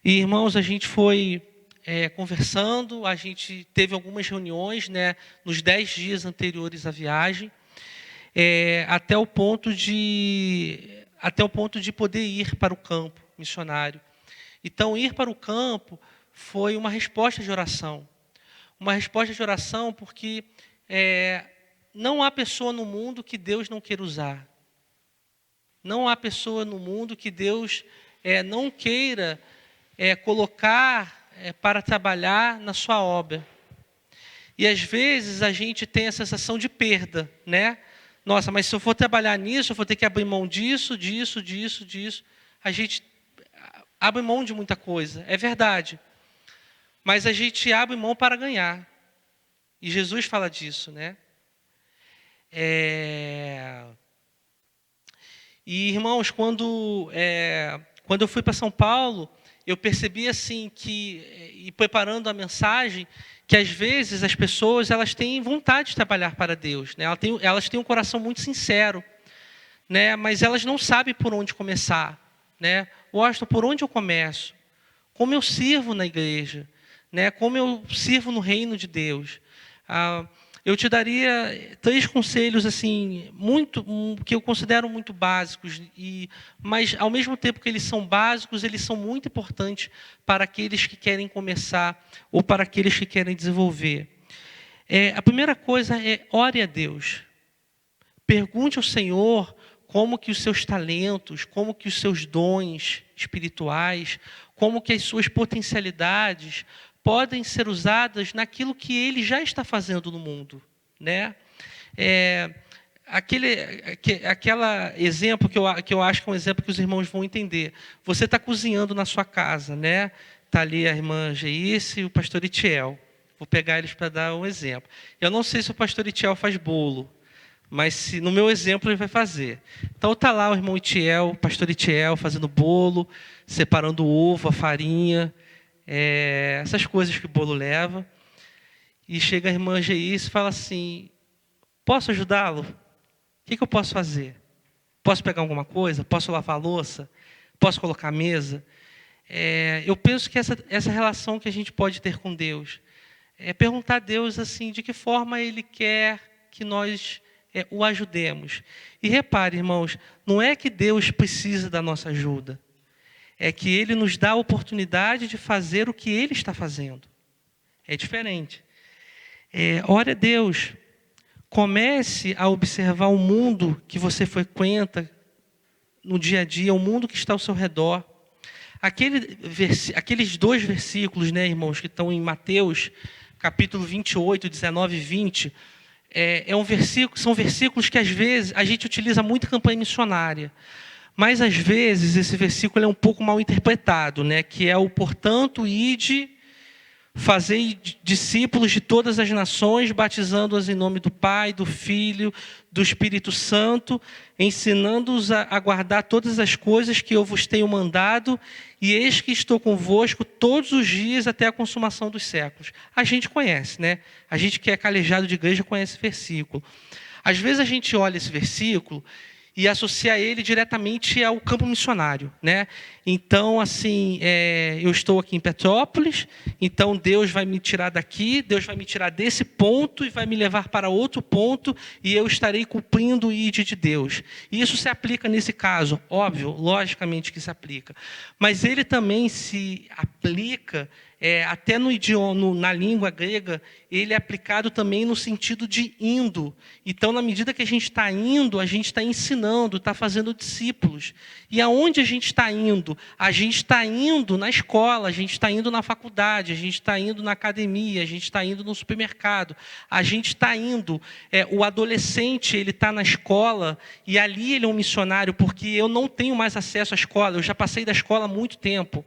E, irmãos, a gente foi conversando, a gente teve algumas reuniões, né, nos 10 dias anteriores à viagem, até o ponto de poder ir para o campo missionário. Então, ir para o campo foi uma resposta de oração. Uma resposta de oração porque não há pessoa no mundo que Deus não queira usar. Não há pessoa no mundo que Deus não queira colocar para trabalhar na sua obra. E às vezes a gente tem a sensação de perda, né? Nossa, mas se eu for trabalhar nisso, eu vou ter que abrir mão disso. A gente abre mão de muita coisa, é verdade. Mas a gente abre mão para ganhar. E Jesus fala disso, né? E, irmãos, quando eu fui para São Paulo, eu percebi assim e preparando a mensagem, que às vezes as pessoas elas têm vontade de trabalhar para Deus, né? Elas têm um coração muito sincero, né? Mas elas não sabem por onde começar, né? Washington, por onde eu começo? Como eu sirvo na igreja, né? Como eu sirvo no reino de Deus? Eu te daria 3 conselhos assim, que eu considero muito básicos, mas ao mesmo tempo que eles são básicos, eles são muito importantes para aqueles que querem começar ou para aqueles que querem desenvolver. A primeira coisa é ore a Deus. Pergunte ao Senhor como que os seus talentos, como que os seus dons espirituais, como que as suas potencialidades podem ser usadas naquilo que Ele já está fazendo no mundo, né? Aquela exemplo que eu acho que é um exemplo que os irmãos vão entender. Você está cozinhando na sua casa, né? Está ali a irmã Geice e o pastor Itiel. Vou pegar eles para dar um exemplo. Eu não sei se o pastor Itiel faz bolo, mas no meu exemplo ele vai fazer. Então está lá o irmão Itiel, o pastor Itiel, fazendo bolo, separando o ovo, a farinha, essas coisas que o bolo leva. E chega a irmã Geice e fala assim: posso ajudá-lo? O que eu posso fazer? Posso pegar alguma coisa? Posso lavar a louça? Posso colocar a mesa? Eu penso que essa relação que a gente pode ter com Deus é perguntar a Deus assim, de que forma Ele quer que nós o ajudemos. E repare, irmãos, não é que Deus precisa da nossa ajuda, é que Ele nos dá a oportunidade de fazer o que Ele está fazendo. É diferente. Ore a Deus. Comece a observar o mundo que você frequenta no dia a dia, o mundo que está ao seu redor. Aqueles 2 versículos, né, irmãos, que estão em Mateus, capítulo 28, 19 e 20, são versículos que às vezes a gente utiliza muito em campanha missionária. Mas às vezes esse versículo é um pouco mal interpretado, né, que é o portanto, ide, fazei discípulos de todas as nações, batizando-os em nome do Pai, do Filho, do Espírito Santo, ensinando-os a guardar todas as coisas que eu vos tenho mandado, e eis que estou convosco todos os dias até a consumação dos séculos. A gente conhece, né? A gente que é calejado de igreja conhece esse versículo. Às vezes a gente olha esse versículo e associa ele diretamente ao campo missionário, né? Então, assim, eu estou aqui em Petrópolis, então Deus vai me tirar daqui, Deus vai me tirar desse ponto e vai me levar para outro ponto, e eu estarei cumprindo o ID de Deus. E isso se aplica nesse caso, óbvio, logicamente que se aplica. Mas ele também se aplica, até no idioma, na língua grega, ele é aplicado também no sentido de indo. Então, na medida que a gente está indo, a gente está ensinando, está fazendo discípulos. E aonde a gente está indo? A gente está indo na escola, a gente está indo na faculdade, a gente está indo na academia, a gente está indo no supermercado, a gente está indo. O adolescente, ele está na escola e ali ele é um missionário, porque eu não tenho mais acesso à escola, eu já passei da escola há muito tempo.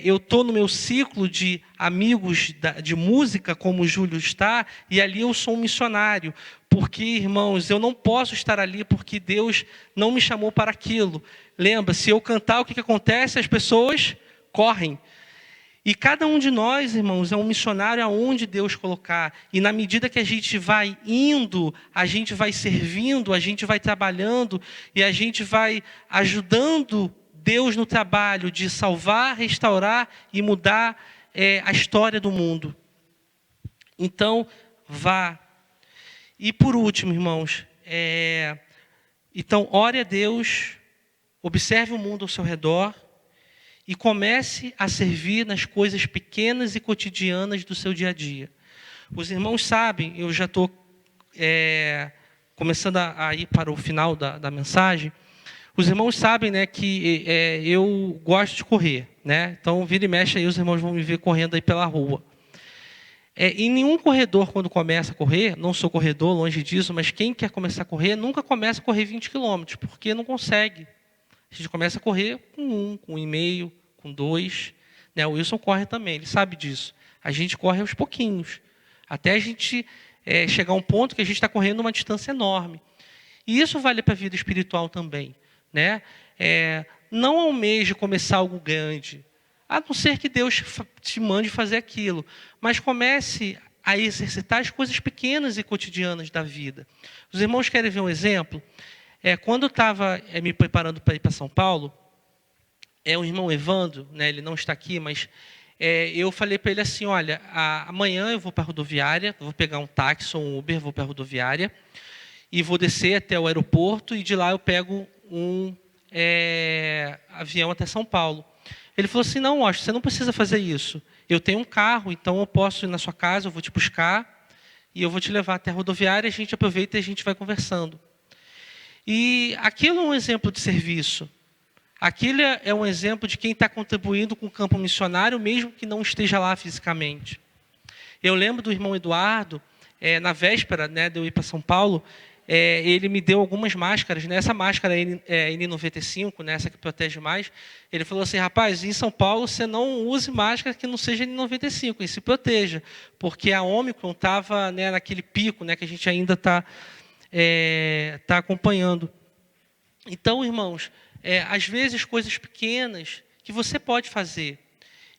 Eu estou no meu ciclo de amigos de música, como o Júlio está, e ali eu sou um missionário. Porque, irmãos, eu não posso estar ali porque Deus não me chamou para aquilo. Lembra, se eu cantar, o que acontece? As pessoas correm. E cada um de nós, irmãos, é um missionário aonde Deus colocar. E na medida que a gente vai indo, a gente vai servindo, a gente vai trabalhando e a gente vai ajudando Deus no trabalho de salvar, restaurar e mudar a história do mundo. Então, vá. E por último, irmãos, então ore a Deus, observe o mundo ao seu redor e comece a servir nas coisas pequenas e cotidianas do seu dia a dia. Os irmãos sabem, eu já estou começando a ir para o final da mensagem. Os irmãos sabem, né, que eu gosto de correr, né? Então, vira e mexe aí, os irmãos vão me ver correndo aí pela rua. Em nenhum corredor, quando começa a correr, não sou corredor, longe disso, mas quem quer começar a correr, nunca começa a correr 20 quilômetros, porque não consegue. A gente começa a correr com 1, com 1,5, com 2. Né? O Wilson corre também, ele sabe disso. A gente corre aos pouquinhos, até a gente chegar a um ponto que a gente está correndo uma distância enorme. E isso vale para a vida espiritual também. Né? Não almeje começar algo grande, a não ser que Deus te mande fazer aquilo. Mas comece a exercitar as coisas pequenas e cotidianas da vida. Os irmãos querem ver um exemplo? Quando eu estava me preparando para ir para São Paulo, o irmão Evandro, né, ele não está aqui, mas eu falei para ele assim, olha, amanhã eu vou para a rodoviária, vou pegar um táxi ou um Uber, vou para a rodoviária, e vou descer até o aeroporto, e de lá eu pego um avião até São Paulo. Ele falou assim, não, Washington, você não precisa fazer isso. Eu tenho um carro, então eu posso ir na sua casa, eu vou te buscar, e eu vou te levar até a rodoviária, a gente aproveita e a gente vai conversando. E aquilo é um exemplo de serviço. Aquilo é um exemplo de quem está contribuindo com o campo missionário, mesmo que não esteja lá fisicamente. Eu lembro do irmão Eduardo, na véspera, né, de eu ir para São Paulo, ele me deu algumas máscaras, né? Essa máscara N95, né? Essa que protege mais. Ele falou assim, rapaz, em São Paulo você não use máscara que não seja N95, e se proteja, porque a Ômicron estava, né, naquele pico, né, que a gente ainda está acompanhando. Então, irmãos, às vezes coisas pequenas que você pode fazer.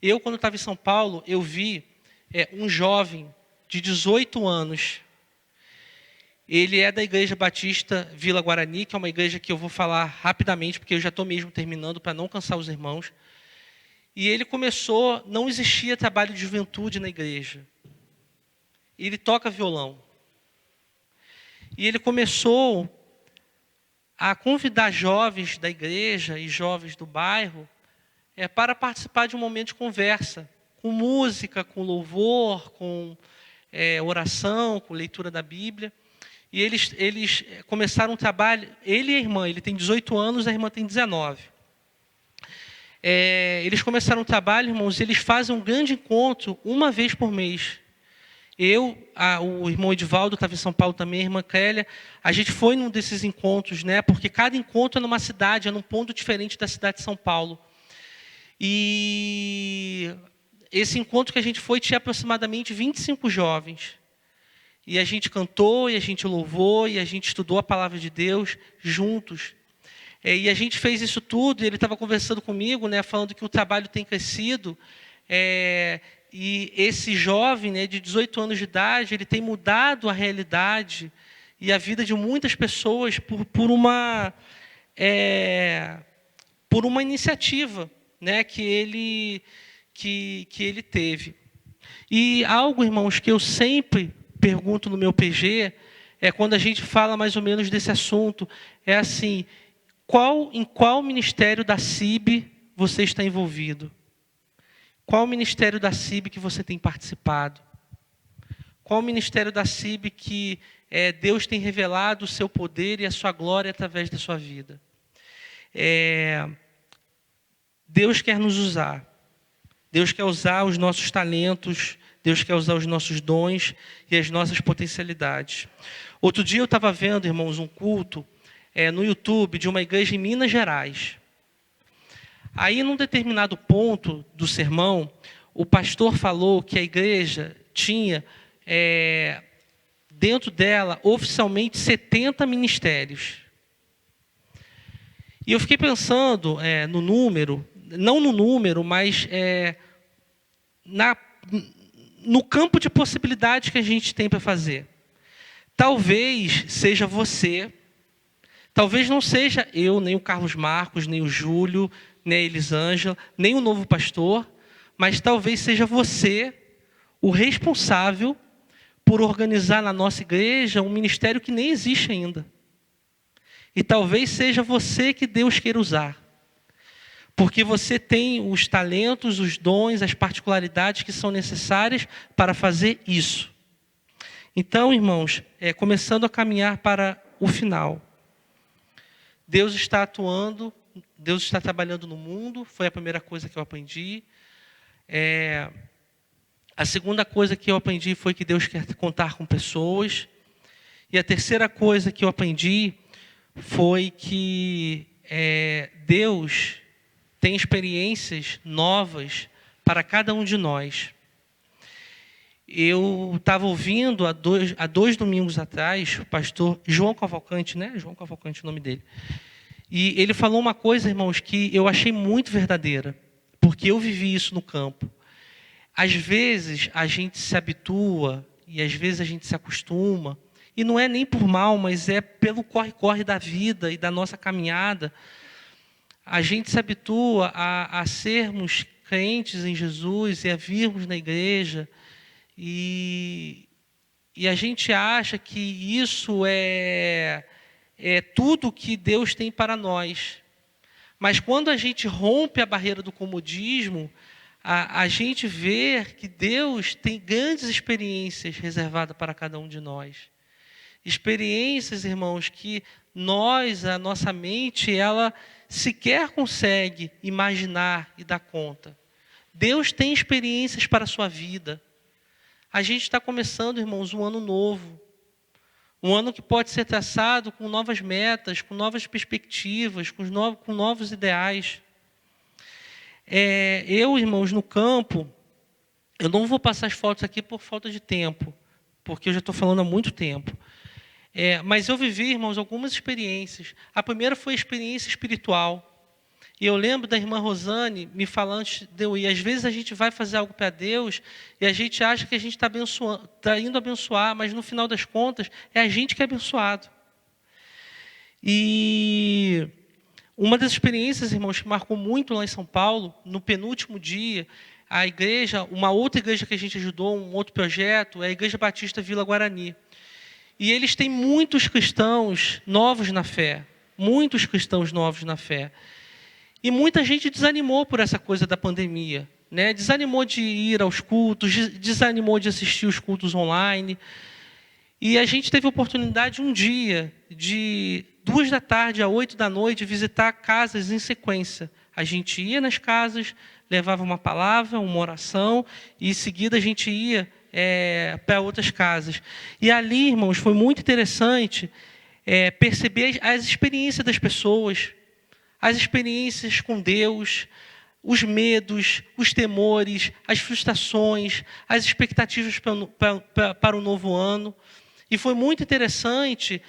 Eu, quando estava em São Paulo, eu vi um jovem de 18 anos. Ele é da Igreja Batista Vila Guarani, que é uma igreja que eu vou falar rapidamente, porque eu já estou mesmo terminando, para não cansar os irmãos. E ele começou, não existia trabalho de juventude na igreja. Ele toca violão. E ele começou a convidar jovens da igreja e jovens do bairro para participar de um momento de conversa, com música, com louvor, com oração, com leitura da Bíblia. E eles começaram um trabalho, ele e a irmã, ele tem 18 anos, a irmã tem 19. Eles começaram um trabalho, irmãos, e eles fazem um grande encontro uma vez por mês. O irmão Edivaldo estava em São Paulo também, a irmã Clélia, a gente foi num desses encontros, né, porque cada encontro é numa cidade, é num ponto diferente da cidade de São Paulo. E esse encontro que a gente foi tinha aproximadamente 25 jovens. E a gente cantou, e a gente louvou, e a gente estudou a palavra de Deus juntos. E a gente fez isso tudo, e ele estava conversando comigo, né, falando que o trabalho tem crescido. E esse jovem, né, de 18 anos de idade, ele tem mudado a realidade e a vida de muitas pessoas por uma iniciativa, né, que ele teve. E algo, irmãos, que eu sempre pergunto no meu PG, quando a gente fala mais ou menos desse assunto, assim, em qual ministério da CIB você está envolvido? Qual o ministério da CIB que você tem participado? Qual o ministério da CIB que Deus tem revelado o seu poder e a sua glória através da sua vida? Deus quer nos usar. Deus quer usar os nossos talentos, Deus quer usar os nossos dons e as nossas potencialidades. Outro dia eu estava vendo, irmãos, um culto no YouTube de uma igreja em Minas Gerais. Aí, num determinado ponto do sermão, o pastor falou que a igreja tinha, dentro dela, oficialmente 70 ministérios. E eu fiquei pensando no número, não no número, mas no campo de possibilidades que a gente tem para fazer. Talvez seja você, talvez não seja eu, nem o Carlos Marcos, nem o Júlio, nem a Elisângela, nem o novo pastor, mas talvez seja você o responsável por organizar na nossa igreja um ministério que nem existe ainda. E talvez seja você que Deus queira usar. Porque você tem os talentos, os dons, as particularidades que são necessárias para fazer isso. Então, irmãos, começando a caminhar para o final. Deus está atuando, Deus está trabalhando no mundo, foi a primeira coisa que eu aprendi. A segunda coisa que eu aprendi foi que Deus quer contar com pessoas. E a terceira coisa que eu aprendi foi que Deus tem experiências novas para cada um de nós. Eu estava ouvindo há dois domingos atrás o pastor João Cavalcante, né? João Cavalcante é o nome dele. E ele falou uma coisa, irmãos, que eu achei muito verdadeira, porque eu vivi isso no campo. Às vezes a gente se habitua e às vezes a gente se acostuma, e não é nem por mal, mas é pelo corre-corre da vida e da nossa caminhada. A gente se habitua a sermos crentes em Jesus e a virmos na igreja, e a gente acha que isso é tudo que Deus tem para nós. Mas quando a gente rompe a barreira do comodismo, a gente vê que Deus tem grandes experiências reservadas para cada um de nós. Experiências, irmãos, que a nossa mente, ela sequer consegue imaginar e dar conta. Deus tem experiências para a sua vida. A gente está começando, irmãos, um ano novo. Um ano que pode ser traçado com novas metas, com novas perspectivas, com novos ideais. Eu, irmãos, no campo, eu não vou passar as fotos aqui por falta de tempo, porque eu já estou falando há muito tempo. Mas eu vivi, irmãos, algumas experiências. A primeira foi a experiência espiritual. E eu lembro da irmã Rosane me falando de eu ir. Às vezes a gente vai fazer algo para Deus e a gente acha que a gente está indo abençoar, mas no final das contas é a gente que é abençoado. E uma das experiências, irmãos, que marcou muito lá em São Paulo, no penúltimo dia, a igreja, uma outra igreja que a gente ajudou, um outro projeto, é a Igreja Batista Vila Guarani. E eles têm muitos cristãos novos na fé. Muitos cristãos novos na fé. E muita gente desanimou por essa coisa da pandemia, né? Desanimou de ir aos cultos, desanimou de assistir os cultos online. E a gente teve a oportunidade um dia, de 14h a 20h, visitar casas em sequência. A gente ia nas casas, levava uma palavra, uma oração, e em seguida a gente ia para outras casas. E ali, irmãos, foi muito interessante perceber as experiências das pessoas, as experiências com Deus, os medos, os temores, as frustrações, as expectativas para o novo ano. E foi muito interessante,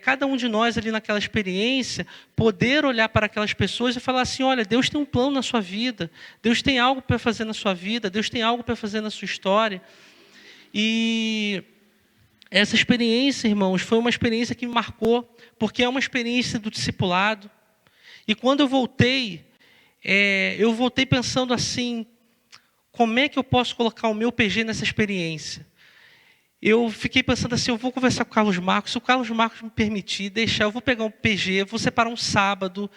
cada um de nós ali naquela experiência, poder olhar para aquelas pessoas e falar assim, olha, Deus tem um plano na sua vida, Deus tem algo para fazer na sua vida, Deus tem algo para fazer na sua história. E essa experiência, irmãos, foi uma experiência que me marcou, porque é uma experiência do discipulado. E quando eu voltei pensando assim, como é que eu posso colocar o meu PG nessa experiência? Eu fiquei pensando assim, eu vou conversar com o Carlos Marcos, se o Carlos Marcos me permitir deixar, eu vou pegar um PG, vou separar um sábado,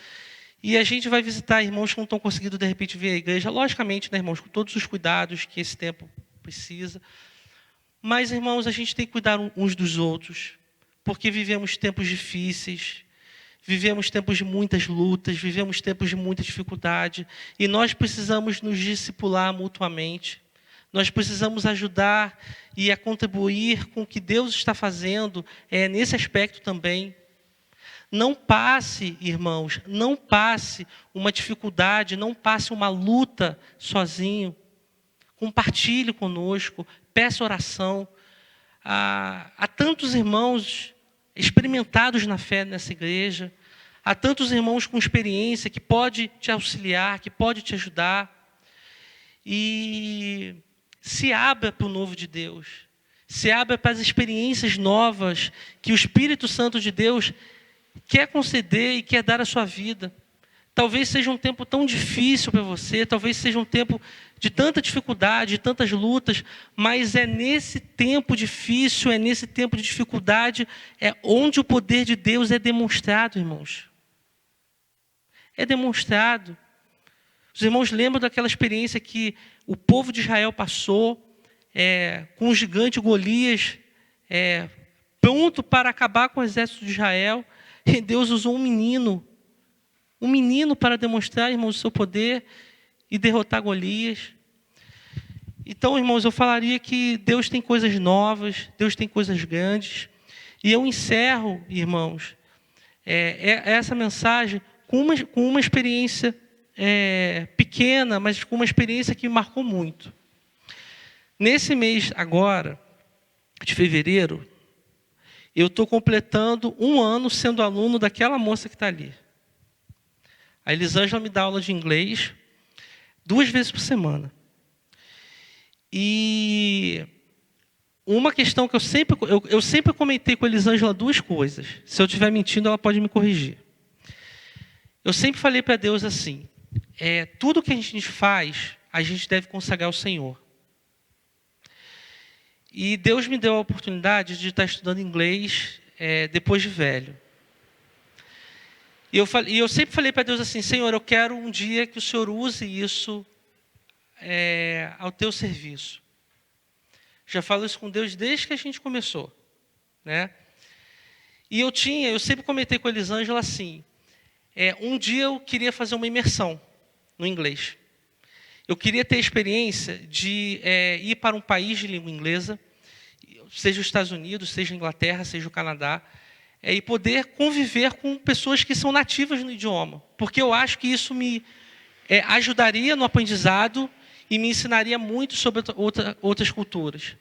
e a gente vai visitar irmãos que não estão conseguindo, de repente, vir à igreja. Logicamente, né, irmãos, com todos os cuidados que esse tempo precisa. Mas, irmãos, a gente tem que cuidar uns dos outros, porque vivemos tempos difíceis, vivemos tempos de muitas lutas, vivemos tempos de muita dificuldade, e nós precisamos nos discipular mutuamente. Nós precisamos ajudar e a contribuir com o que Deus está fazendo nesse aspecto também. Não passe, irmãos, não passe uma dificuldade, não passe uma luta sozinho. Compartilhe conosco, peça oração. Há tantos irmãos experimentados na fé nessa igreja, há tantos irmãos com experiência que pode te auxiliar, que pode te ajudar. E se abra para o novo de Deus, se abra para as experiências novas que o Espírito Santo de Deus quer conceder e quer dar à sua vida. Talvez seja um tempo tão difícil para você, talvez seja um tempo de tanta dificuldade, de tantas lutas, mas é nesse tempo difícil, é nesse tempo de dificuldade, é onde o poder de Deus é demonstrado, irmãos. É demonstrado. Os irmãos lembram daquela experiência que o povo de Israel passou com o gigante Golias, pronto para acabar com o exército de Israel, e Deus usou um menino para demonstrar, irmãos, o seu poder e derrotar Golias. Então, irmãos, eu falaria que Deus tem coisas novas, Deus tem coisas grandes, e eu encerro, irmãos, essa mensagem com uma experiência pequena, mas com uma experiência que me marcou muito. Nesse mês agora, de fevereiro, eu estou completando 1 ano sendo aluno daquela moça que está ali. A Elisângela me dá aula de inglês 2 vezes por semana. E uma questão que eu sempre comentei com a Elisângela 2 coisas. Se eu estiver mentindo, ela pode me corrigir. Eu sempre falei para Deus assim, tudo que a gente faz, a gente deve consagrar ao Senhor. E Deus me deu a oportunidade de estar estudando inglês depois de velho. E eu sempre falei para Deus assim, Senhor, eu quero um dia que o Senhor use isso ao teu serviço. Já falo isso com Deus desde que a gente começou, né? E eu sempre comentei com a Elisângela assim, um dia eu queria fazer uma imersão no inglês. Eu queria ter a experiência de ir para um país de língua inglesa, seja os Estados Unidos, seja a Inglaterra, seja o Canadá, e poder conviver com pessoas que são nativas no idioma. Porque eu acho que isso me ajudaria no aprendizado e me ensinaria muito sobre outras culturas.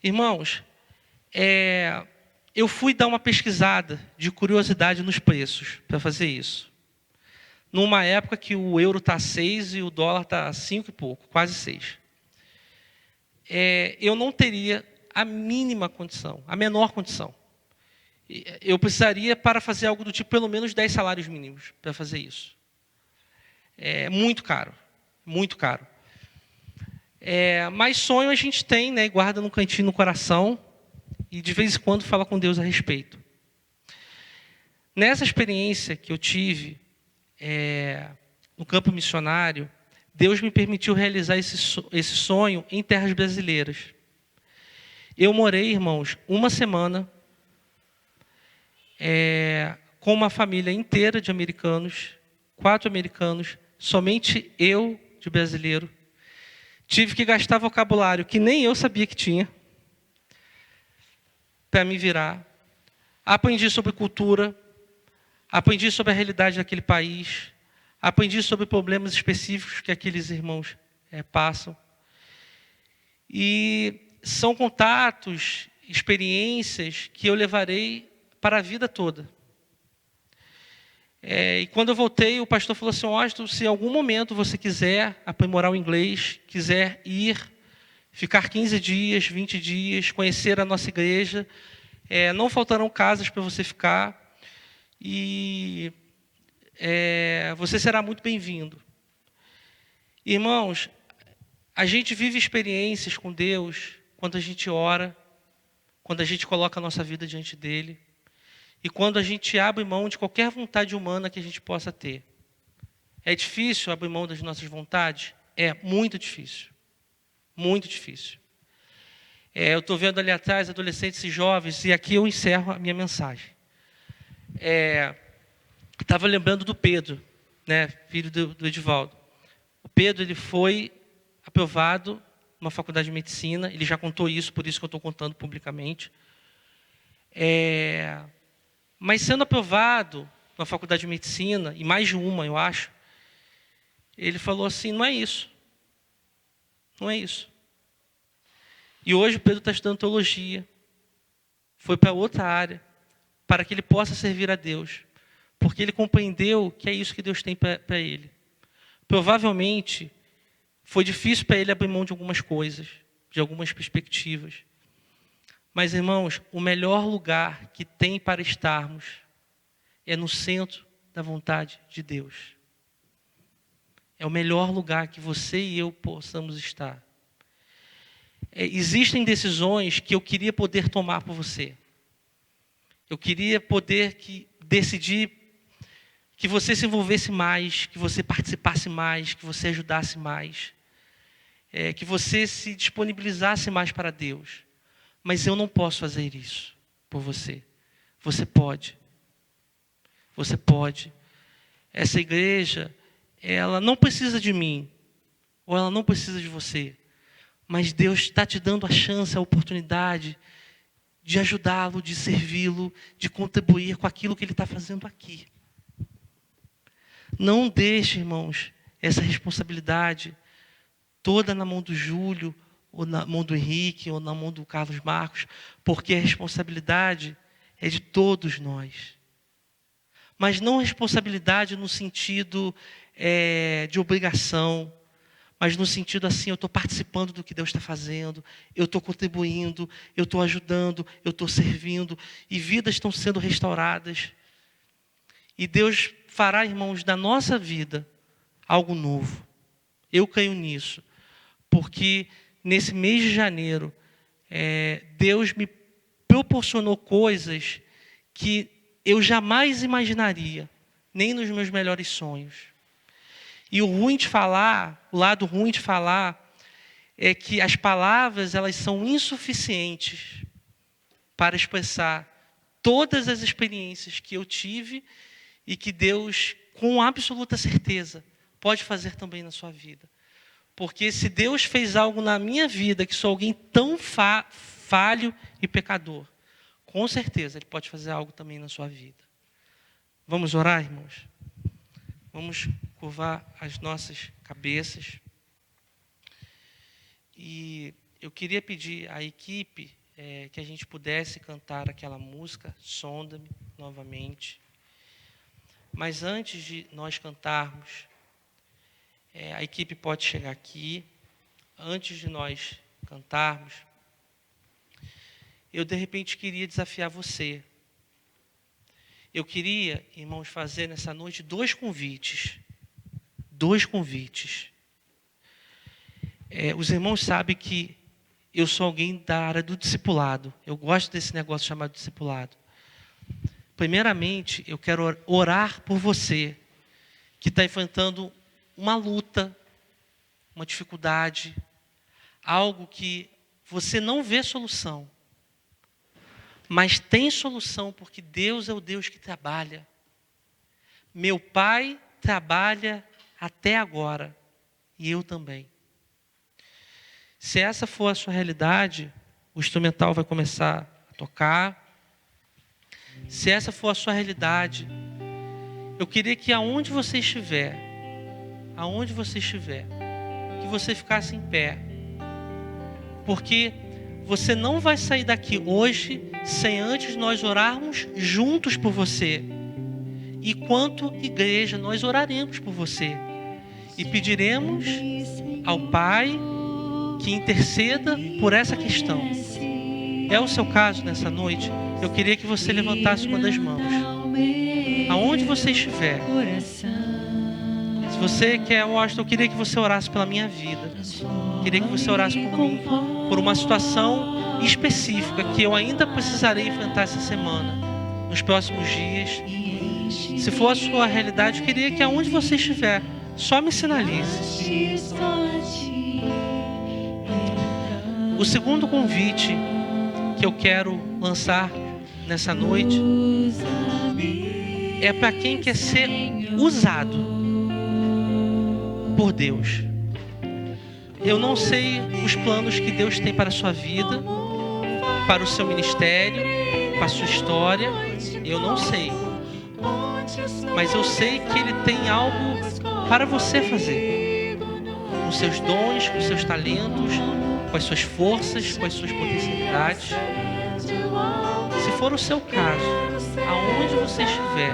Irmãos, eu fui dar uma pesquisada de curiosidade nos preços para fazer isso. Numa época que o euro está a 6 e o dólar está a 5 e pouco, quase 6. Eu não teria a mínima condição, a menor condição. Eu precisaria, para fazer algo do tipo, pelo menos 10 salários mínimos para fazer isso. É muito caro, muito caro. Mas sonho a gente tem, né, guarda no cantinho no coração, e de vez em quando fala com Deus a respeito. Nessa experiência que eu tive no campo missionário, Deus me permitiu realizar esse sonho em terras brasileiras. Eu morei, irmãos, 1 semana com uma família inteira de americanos, 4 americanos, somente eu de brasileiro. Tive que gastar vocabulário que nem eu sabia que tinha para me virar. Aprendi sobre cultura, aprendi sobre a realidade daquele país, aprendi sobre problemas específicos que aqueles irmãos passam. E são contatos, experiências que eu levarei para a vida toda. E quando eu voltei, o pastor falou assim, Washington, se em algum momento você quiser aprimorar o inglês, quiser ir, ficar 15 dias, 20 dias, conhecer a nossa igreja, não faltarão casas para você ficar, e você será muito bem-vindo. Irmãos, a gente vive experiências com Deus quando a gente ora, quando a gente coloca a nossa vida diante dEle, e quando a gente abre mão de qualquer vontade humana que a gente possa ter. É difícil abrir mão das nossas vontades? É muito difícil. Muito difícil. Eu estou vendo ali atrás adolescentes e jovens, e aqui eu encerro a minha mensagem. Estava lembrando do Pedro, né, filho do Edivaldo. O Pedro, ele foi aprovado numa faculdade de medicina, ele já contou isso, por isso que eu estou contando publicamente. Mas sendo aprovado na faculdade de medicina, e mais de uma, eu acho, ele falou assim, não é isso. Não é isso. E hoje o Pedro está estudando teologia, foi para outra área, para que ele possa servir a Deus, porque ele compreendeu que é isso que Deus tem para ele. Provavelmente, foi difícil para ele abrir mão de algumas coisas, de algumas perspectivas. Mas, irmãos, o melhor lugar que tem para estarmos é no centro da vontade de Deus. É o melhor lugar que você e eu possamos estar. Existem decisões que eu queria poder tomar por você. Eu queria poder decidir que você se envolvesse mais, que você participasse mais, que você ajudasse mais, que você se disponibilizasse mais para Deus. Mas eu não posso fazer isso por você. Você pode. Você pode. Essa igreja, ela não precisa de mim, ou ela não precisa de você. Mas Deus está te dando a chance, a oportunidade de ajudá-lo, de servi-lo, de contribuir com aquilo que Ele está fazendo aqui. Não deixe, irmãos, essa responsabilidade toda na mão do Júlio, ou na mão do Henrique, ou na mão do Carlos Marcos, porque a responsabilidade é de todos nós. Mas não responsabilidade no sentido de obrigação, mas no sentido assim, eu estou participando do que Deus está fazendo, eu estou contribuindo, eu estou ajudando, eu estou servindo, e vidas estão sendo restauradas. E Deus fará, irmãos, da nossa vida algo novo. Eu creio nisso, porque nesse mês de janeiro, Deus me proporcionou coisas que eu jamais imaginaria, nem nos meus melhores sonhos. E o lado ruim de falar, é que as palavras, elas são insuficientes para expressar todas as experiências que eu tive e que Deus, com absoluta certeza, pode fazer também na sua vida. Porque se Deus fez algo na minha vida, que sou alguém tão falho e pecador, com certeza Ele pode fazer algo também na sua vida. Vamos orar, irmãos? Vamos curvar as nossas cabeças. E eu queria pedir à equipe que a gente pudesse cantar aquela música, Sonda-me, novamente. Mas antes de nós cantarmos, a equipe pode chegar aqui. Antes de nós cantarmos, eu de repente queria desafiar você. Eu queria, irmãos, fazer nessa noite 2 convites. 2 convites. Os irmãos sabem que eu sou alguém da área do discipulado. Eu gosto desse negócio chamado discipulado. Primeiramente, eu quero orar por você que está enfrentando uma luta, uma dificuldade, algo que você não vê solução. Mas tem solução, porque Deus é o Deus que trabalha. Meu pai trabalha até agora, e eu também. Se essa for a sua realidade, o instrumental vai começar a tocar. Se essa for a sua realidade, eu queria que aonde você estiver, que você ficasse em pé. Porque você não vai sair daqui hoje sem antes nós orarmos juntos por você. E quanto igreja, nós oraremos por você. E pediremos ao Pai que interceda por essa questão. É o seu caso nessa noite? Eu queria que você levantasse uma das mãos. Aonde você estiver. Se você quer, eu queria que você orasse pela minha vida. Queria que você orasse por mim, por uma situação específica que eu ainda precisarei enfrentar essa semana, nos próximos dias. Se for a sua realidade, eu queria que aonde você estiver, só me sinalize. O segundo convite que eu quero lançar nessa noite é para quem quer ser usado por Deus. Eu não sei os planos que Deus tem para a sua vida, para o seu ministério, para a sua história. Eu não sei. Mas eu sei que Ele tem algo para você fazer. Com seus dons, com seus talentos, com as suas forças, com as suas potencialidades. Se for o seu caso, aonde você estiver,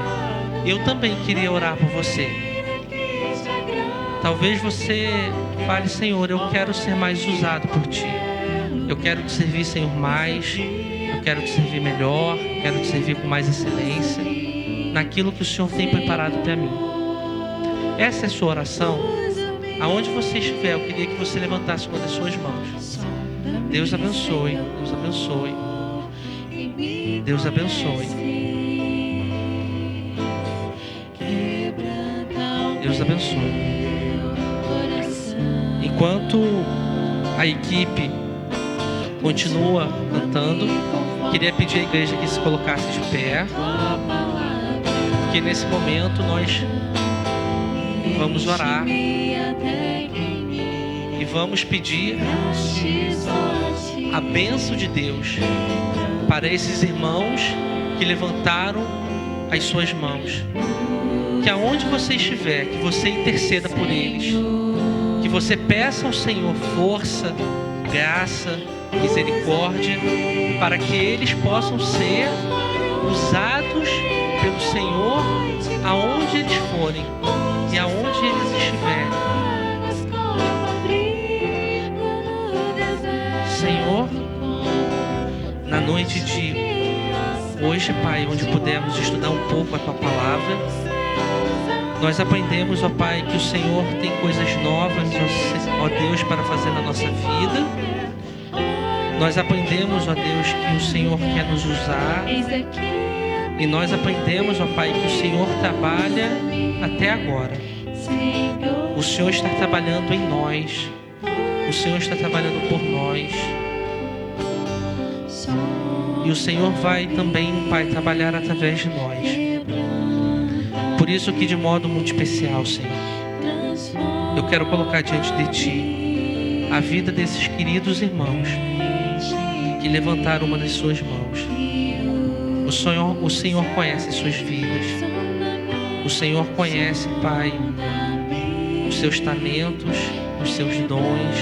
eu também queria orar por você. Talvez você fale: Senhor, eu quero ser mais usado por Ti. Eu quero Te servir, Senhor, mais. Eu quero Te servir melhor. Eu quero Te servir com mais excelência naquilo que o Senhor tem preparado para mim. Essa é a sua oração. Aonde você estiver, eu queria que você levantasse uma das suas mãos. Deus abençoe, Deus abençoe. Deus abençoe. Deus abençoe. Enquanto a equipe continua cantando, queria pedir à igreja que se colocasse de pé, porque nesse momento nós vamos orar e vamos pedir a bênção de Deus para esses irmãos que levantaram as suas mãos. Que aonde você estiver, que você interceda por eles, que você peça ao Senhor força, graça, misericórdia, para que eles possam ser usados pelo Senhor aonde eles forem e aonde eles estiverem. Senhor, na noite de hoje, Pai, onde pudemos estudar um pouco a Tua Palavra, nós aprendemos, ó Pai, que o Senhor tem coisas novas, ó Deus, para fazer na nossa vida. Nós aprendemos, ó Deus, que o Senhor quer nos usar. E nós aprendemos, ó Pai, que o Senhor trabalha até agora. O Senhor está trabalhando em nós. O Senhor está trabalhando por nós. E o Senhor vai também, Pai, trabalhar através de nós. Por isso que de modo muito especial, Senhor, eu quero colocar diante de Ti a vida desses queridos irmãos que levantaram uma das suas mãos. O Senhor conhece as suas vidas. O Senhor conhece, Pai, os seus talentos, os seus dons,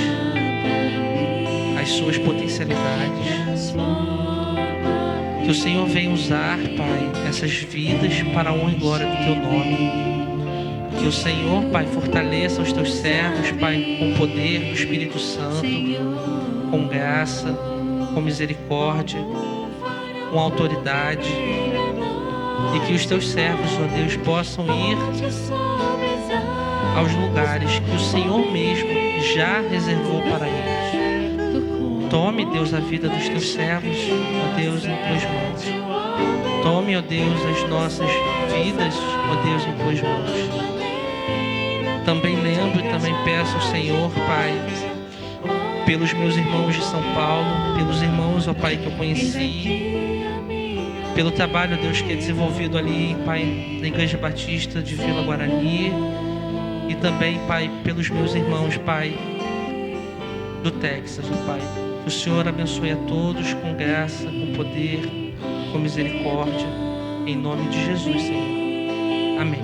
as suas potencialidades. Que o Senhor venha usar, Pai, essas vidas para a honra e glória do Teu nome. Que o Senhor, Pai, fortaleça os Teus servos, Pai, com o poder do Espírito Santo, com graça, com misericórdia, com autoridade. E que os Teus servos, ó Deus, possam ir aos lugares que o Senhor mesmo já reservou para eles. Tome, Deus, a vida dos Teus servos, ó Deus, em Tuas mãos. Tome, ó Deus, as nossas vidas, ó Deus, em Tuas mãos. Também lembro e também peço ao Senhor, Pai, pelos meus irmãos de São Paulo, pelos irmãos, ó Pai, que eu conheci, pelo trabalho, Deus, que é desenvolvido ali, Pai, na Igreja Batista de Vila Guarani, e também, Pai, pelos meus irmãos, Pai, do Texas, ó Pai. Que o Senhor abençoe a todos com graça, com poder, com misericórdia, em nome de Jesus, Senhor. Amém.